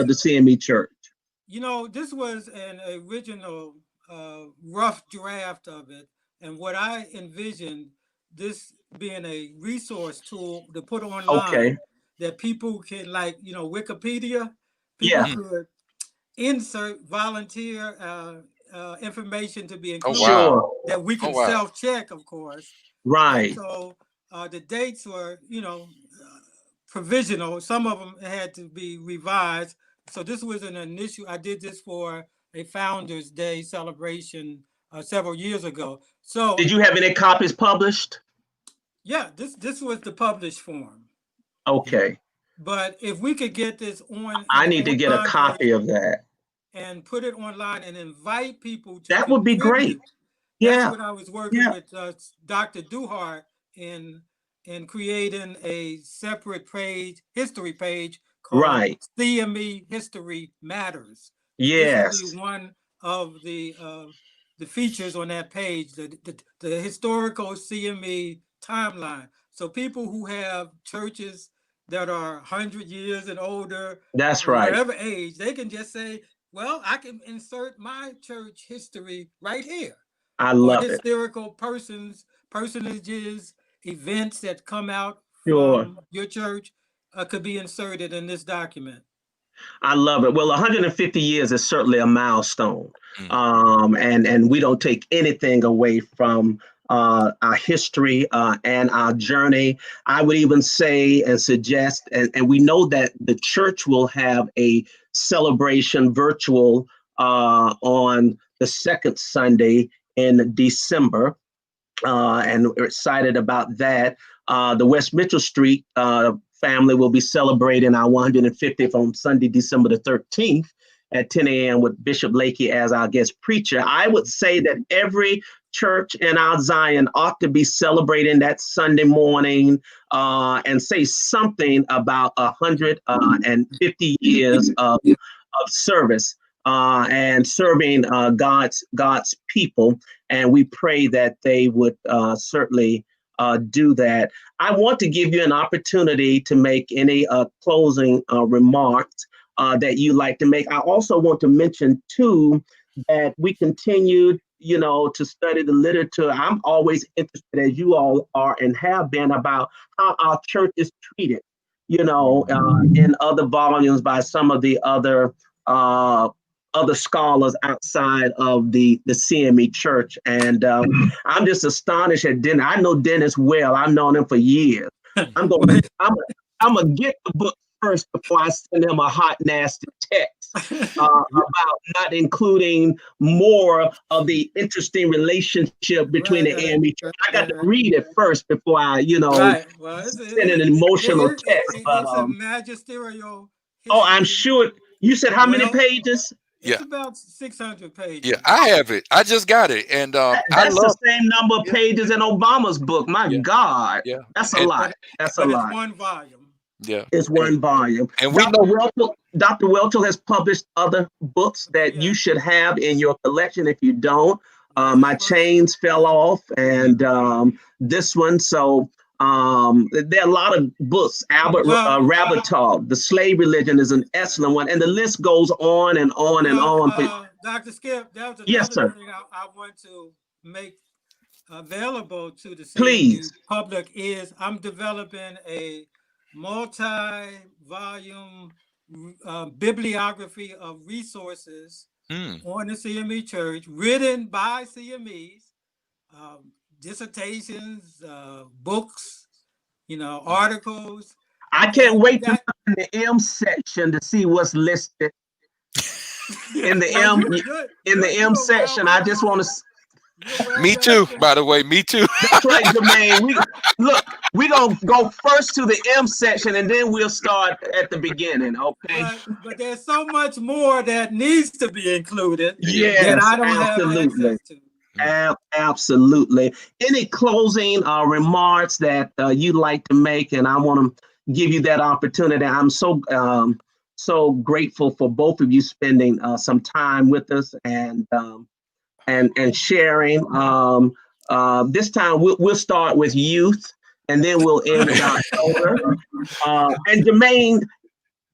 the CME Church. You know, this was an original rough draft of it. And what I envisioned this being a resource tool to put online that people can, like, you know, Wikipedia, people could insert volunteer information to be included that we can self-check, of course. Right. And so the dates were, you know, provisional. Some of them had to be revised. So this was an initial, I did this for a Founders Day celebration several years ago. So did you have any copies published? Yeah, this was the published form. Okay. But if we could get this on, I need to get a copy of that and put it online and invite people to that would be great. That's what I was working with Dr. Duhart in creating a separate page, history page called CME History Matters. Yes. This will be one of the features on that page, the historical CME timeline. So people who have churches that are 100 years and older, that's right, whatever age, they can just say, well, I can insert my church history right here. I love historical personages, events that come out from your church could be inserted in this document. I love it. Well, 150 years is certainly a milestone. And we don't take anything away from our history and our journey. I would even say and suggest, and we know that the church will have a celebration virtual on the second Sunday in December. And we're excited about that. The West Mitchell Street family will be celebrating our 150th on Sunday, December the 13th at 10 a.m. with Bishop Lakey as our guest preacher. I would say that every church in our Zion ought to be celebrating that Sunday morning and say something about 150 years of service and serving God's people. And we pray that they would certainly do that. I want to give you an opportunity to make any closing remarks that you like to make. I also want to mention too that we continued, you know, to study the literature. I'm always interested, as you all are and have been, about how our church is treated, you know, in other volumes by some of the other scholars outside of the CME Church. And I'm just astonished at Dennis. I know Dennis well. I've known him for years. I'm gonna get the book first before I send him a hot, nasty text about not including more of the interesting relationship between the AME Church. I got to read it first before I, you know, send an emotional text. It's a magisterial history. Oh, I'm sure. You said how many pages? It's about 600 pages. Yeah, I have it. I just got it. And that's the same number of pages in Obama's book. My God. Yeah. That's a lot. That's a lot. It's one volume. Yeah. It's one volume. And we Dr. Welchel has published other books that you should have in your collection. If you don't, My Chains Fell Off, and this one. So there are a lot of books. Albert Rabatoff, The Slave Religion, is an excellent one, and the list goes on and on and on. Dr. Skip, that was another thing I want to make available to the CME public is I'm developing a multi-volume bibliography of resources on the CME Church, written by CMEs, dissertations, books, you know, articles. I can't wait to find the M section to see what's listed in the M section. I just want to. Me too, by the way, me too. That's right, Jermaine. We're going to go first to the M section and then we'll start at the beginning, okay? But there's so much more that needs to be included that I don't have access to. Absolutely. Any closing remarks that you'd like to make? And I want to give you that opportunity. I'm so grateful for both of you spending some time with us and sharing. This time we'll start with youth and then we'll end with our older. And Jermaine,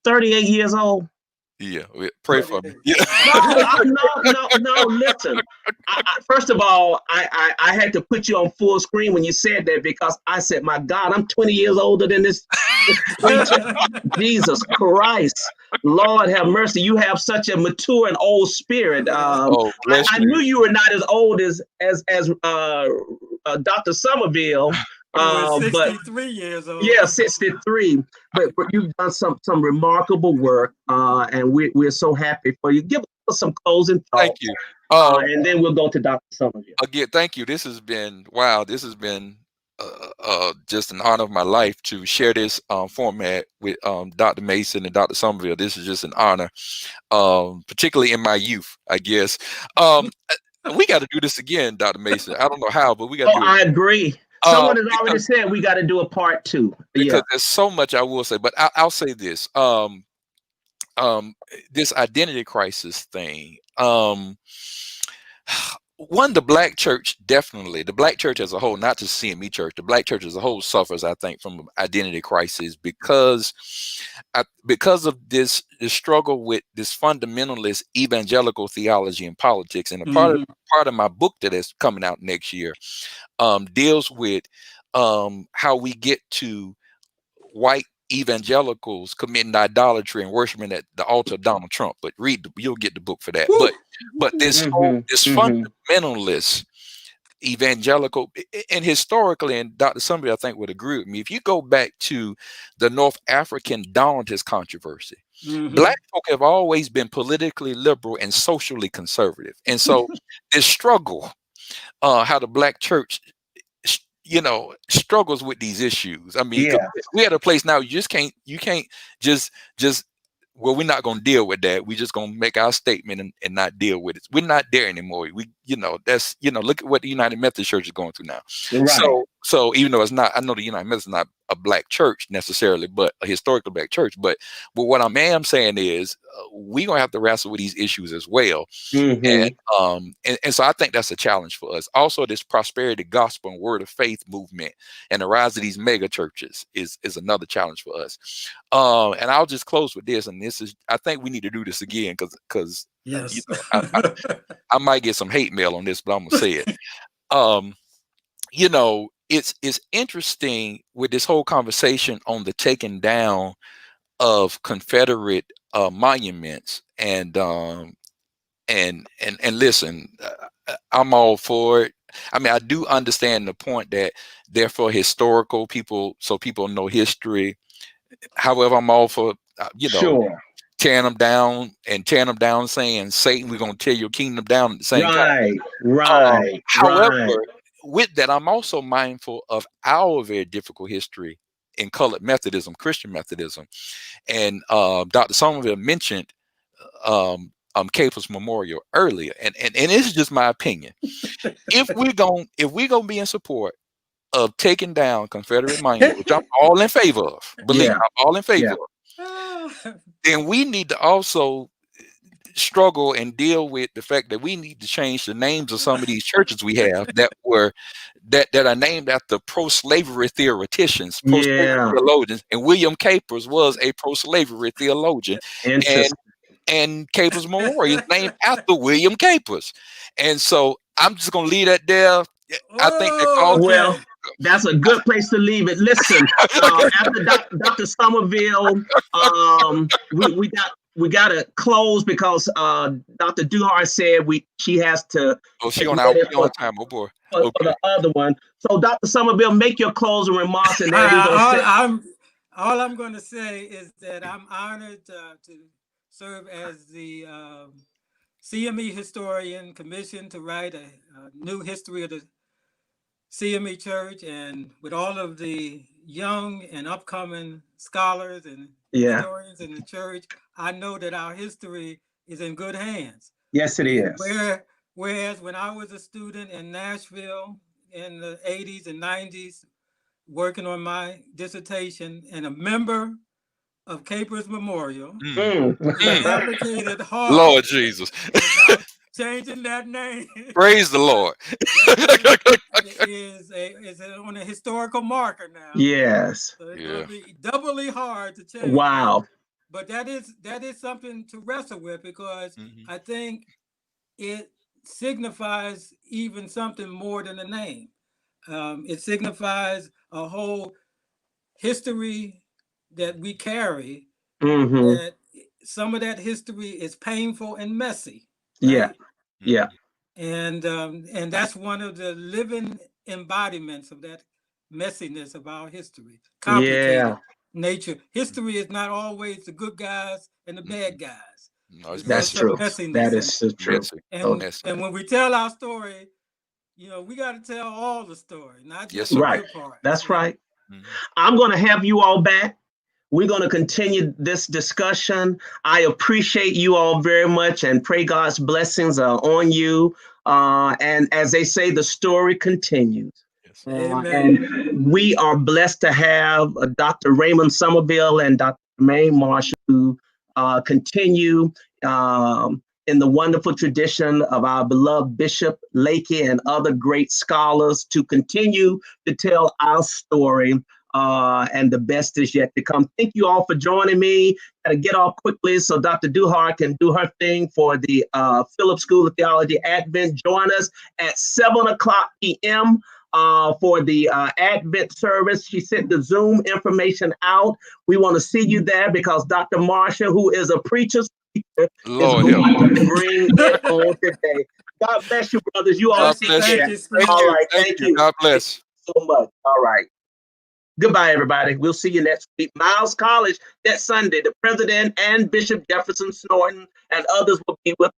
38 years old. Yeah, pray for me. Yeah. No. Listen. First of all, I had to put you on full screen when you said that, because I said, my God, I'm 20 years older than this preacher. Jesus Christ. Lord have mercy. You have such a mature and old spirit. Bless I you. knew you were not as old as Dr. Somerville. Who is But 63 years old. yeah, 63. But you've done some remarkable work, and we're so happy for you. Give us some closing thoughts. Thank you. And then we'll go to Dr. Somerville. Again, thank you. This has been This has been just an honor of my life to share this format with Dr. Mason and Dr. Somerville. This is just an honor, particularly in my youth, I guess. We got to do this again, Dr. Mason. I don't know how, but we got to do it. I agree. Someone has already said we got to do a part 2. Because there's so much I will say, but I'll say this. This identity crisis thing. One, the black church, definitely, the black church as a whole, not just CME church, the black church as a whole suffers, I think, from identity crisis because of this struggle with this fundamentalist evangelical theology and politics. And part of my book that is coming out next year deals with how we get to white evangelicals committing idolatry and worshiping at the altar of Donald Trump. But you'll get the book for that. But this fundamentalist evangelical, and historically, and Dr. Somerville, I think, would agree with me, if you go back to the North African Donatist controversy, black folk have always been politically liberal and socially conservative. And so this struggle, how the black church struggles with these issues. I mean, we at a place now, you can't just well, we're not going to deal with that. We're just going to make our statement and not deal with it. We're not there anymore. That's look at what the United Methodist Church is going through now. Right. So even though it's not, I know the United Methodist is not a black church necessarily, but a historical black church. But what I am saying is we're going to have to wrestle with these issues as well. And so I think that's a challenge for us. Also, this prosperity gospel and word of faith movement and the rise of these mega churches is another challenge for us. And I'll just close with this. And I think we need to do this again because yes. I might get some hate mail on this, but I'm gonna say it. It's interesting with this whole conversation on the taking down of Confederate monuments, and listen, I'm all for it. I mean, I do understand the point that they're for historical people, so people know history. However, I'm all for tearing them down, saying, Satan, we're going to tear your kingdom down at the same time. Right. However, with that, I'm also mindful of our very difficult history in colored Methodism, Christian Methodism. And Dr. Somerville mentioned Capers Memorial earlier. And this is just my opinion. If we're gonna be in support of taking down Confederate monuments, which I'm all in favor of, believe me, I'm all in favor of, then we need to also struggle and deal with the fact that we need to change the names of some of these churches we have that are named after pro-slavery theoreticians, pro-slavery theologians, and William Capers was a pro-slavery theologian, and Capers Memorial is named after William Capers. And so I'm just gonna leave that there. I think they called that's a good place to leave it. Listen, after Dr. Somerville, we got to close because Dr. Duhar said she has to. Oh, she on time. Oh boy. For the other one. So Dr. Somerville, make your closing remarks, and then all I'm going to say is that I'm honored to serve as the CME historian commissioned to write a new history of the CME Church, and with all of the young and upcoming scholars and historians in the church, I know that our history is in good hands. Yes, it is. Whereas when I was a student in Nashville in the 80s and 90s, working on my dissertation, and a member of Capers Memorial, advocated hard. Lord Jesus. Changing that name. Praise the Lord. is on a historical marker now. Yes. So it's going to be doubly hard to change. Wow. but that is something to wrestle with, because I think it signifies even something more than a name. It signifies a whole history that we carry. That some of that history is painful and messy. Right? Yeah. And that's one of the living embodiments of that messiness of our history. Complicated nature. History is not always the good guys and the bad guys. No, it's That's messy. true. Messiness. That is so true. And when we tell our story, we got to tell all the story, not just the good part. That's right. I'm going to have you all back. We're going to continue this discussion. I appreciate you all very much and pray God's blessings are on you. And as they say, the story continues. And we are blessed to have Dr. Raymond Somerville and Dr. May Marshall who continue in the wonderful tradition of our beloved Bishop Lakey and other great scholars to continue to tell our story. And the best is yet to come. Thank you all for joining me. Gotta get off quickly so Dr. Duhar can do her thing for the Phillips School of Theology Advent. Join us at 7:00 p.m. For the Advent service. She sent the Zoom information out. We want to see you there because Dr. Marsha, who is a preacher, is going to bring it on today. God bless you, brothers. You all take care. All right. Thank you. God bless. Thank you so much. All right. Goodbye, everybody. We'll see you next week. Miles College that Sunday. The president and Bishop Jefferson Snorton and others will be with us.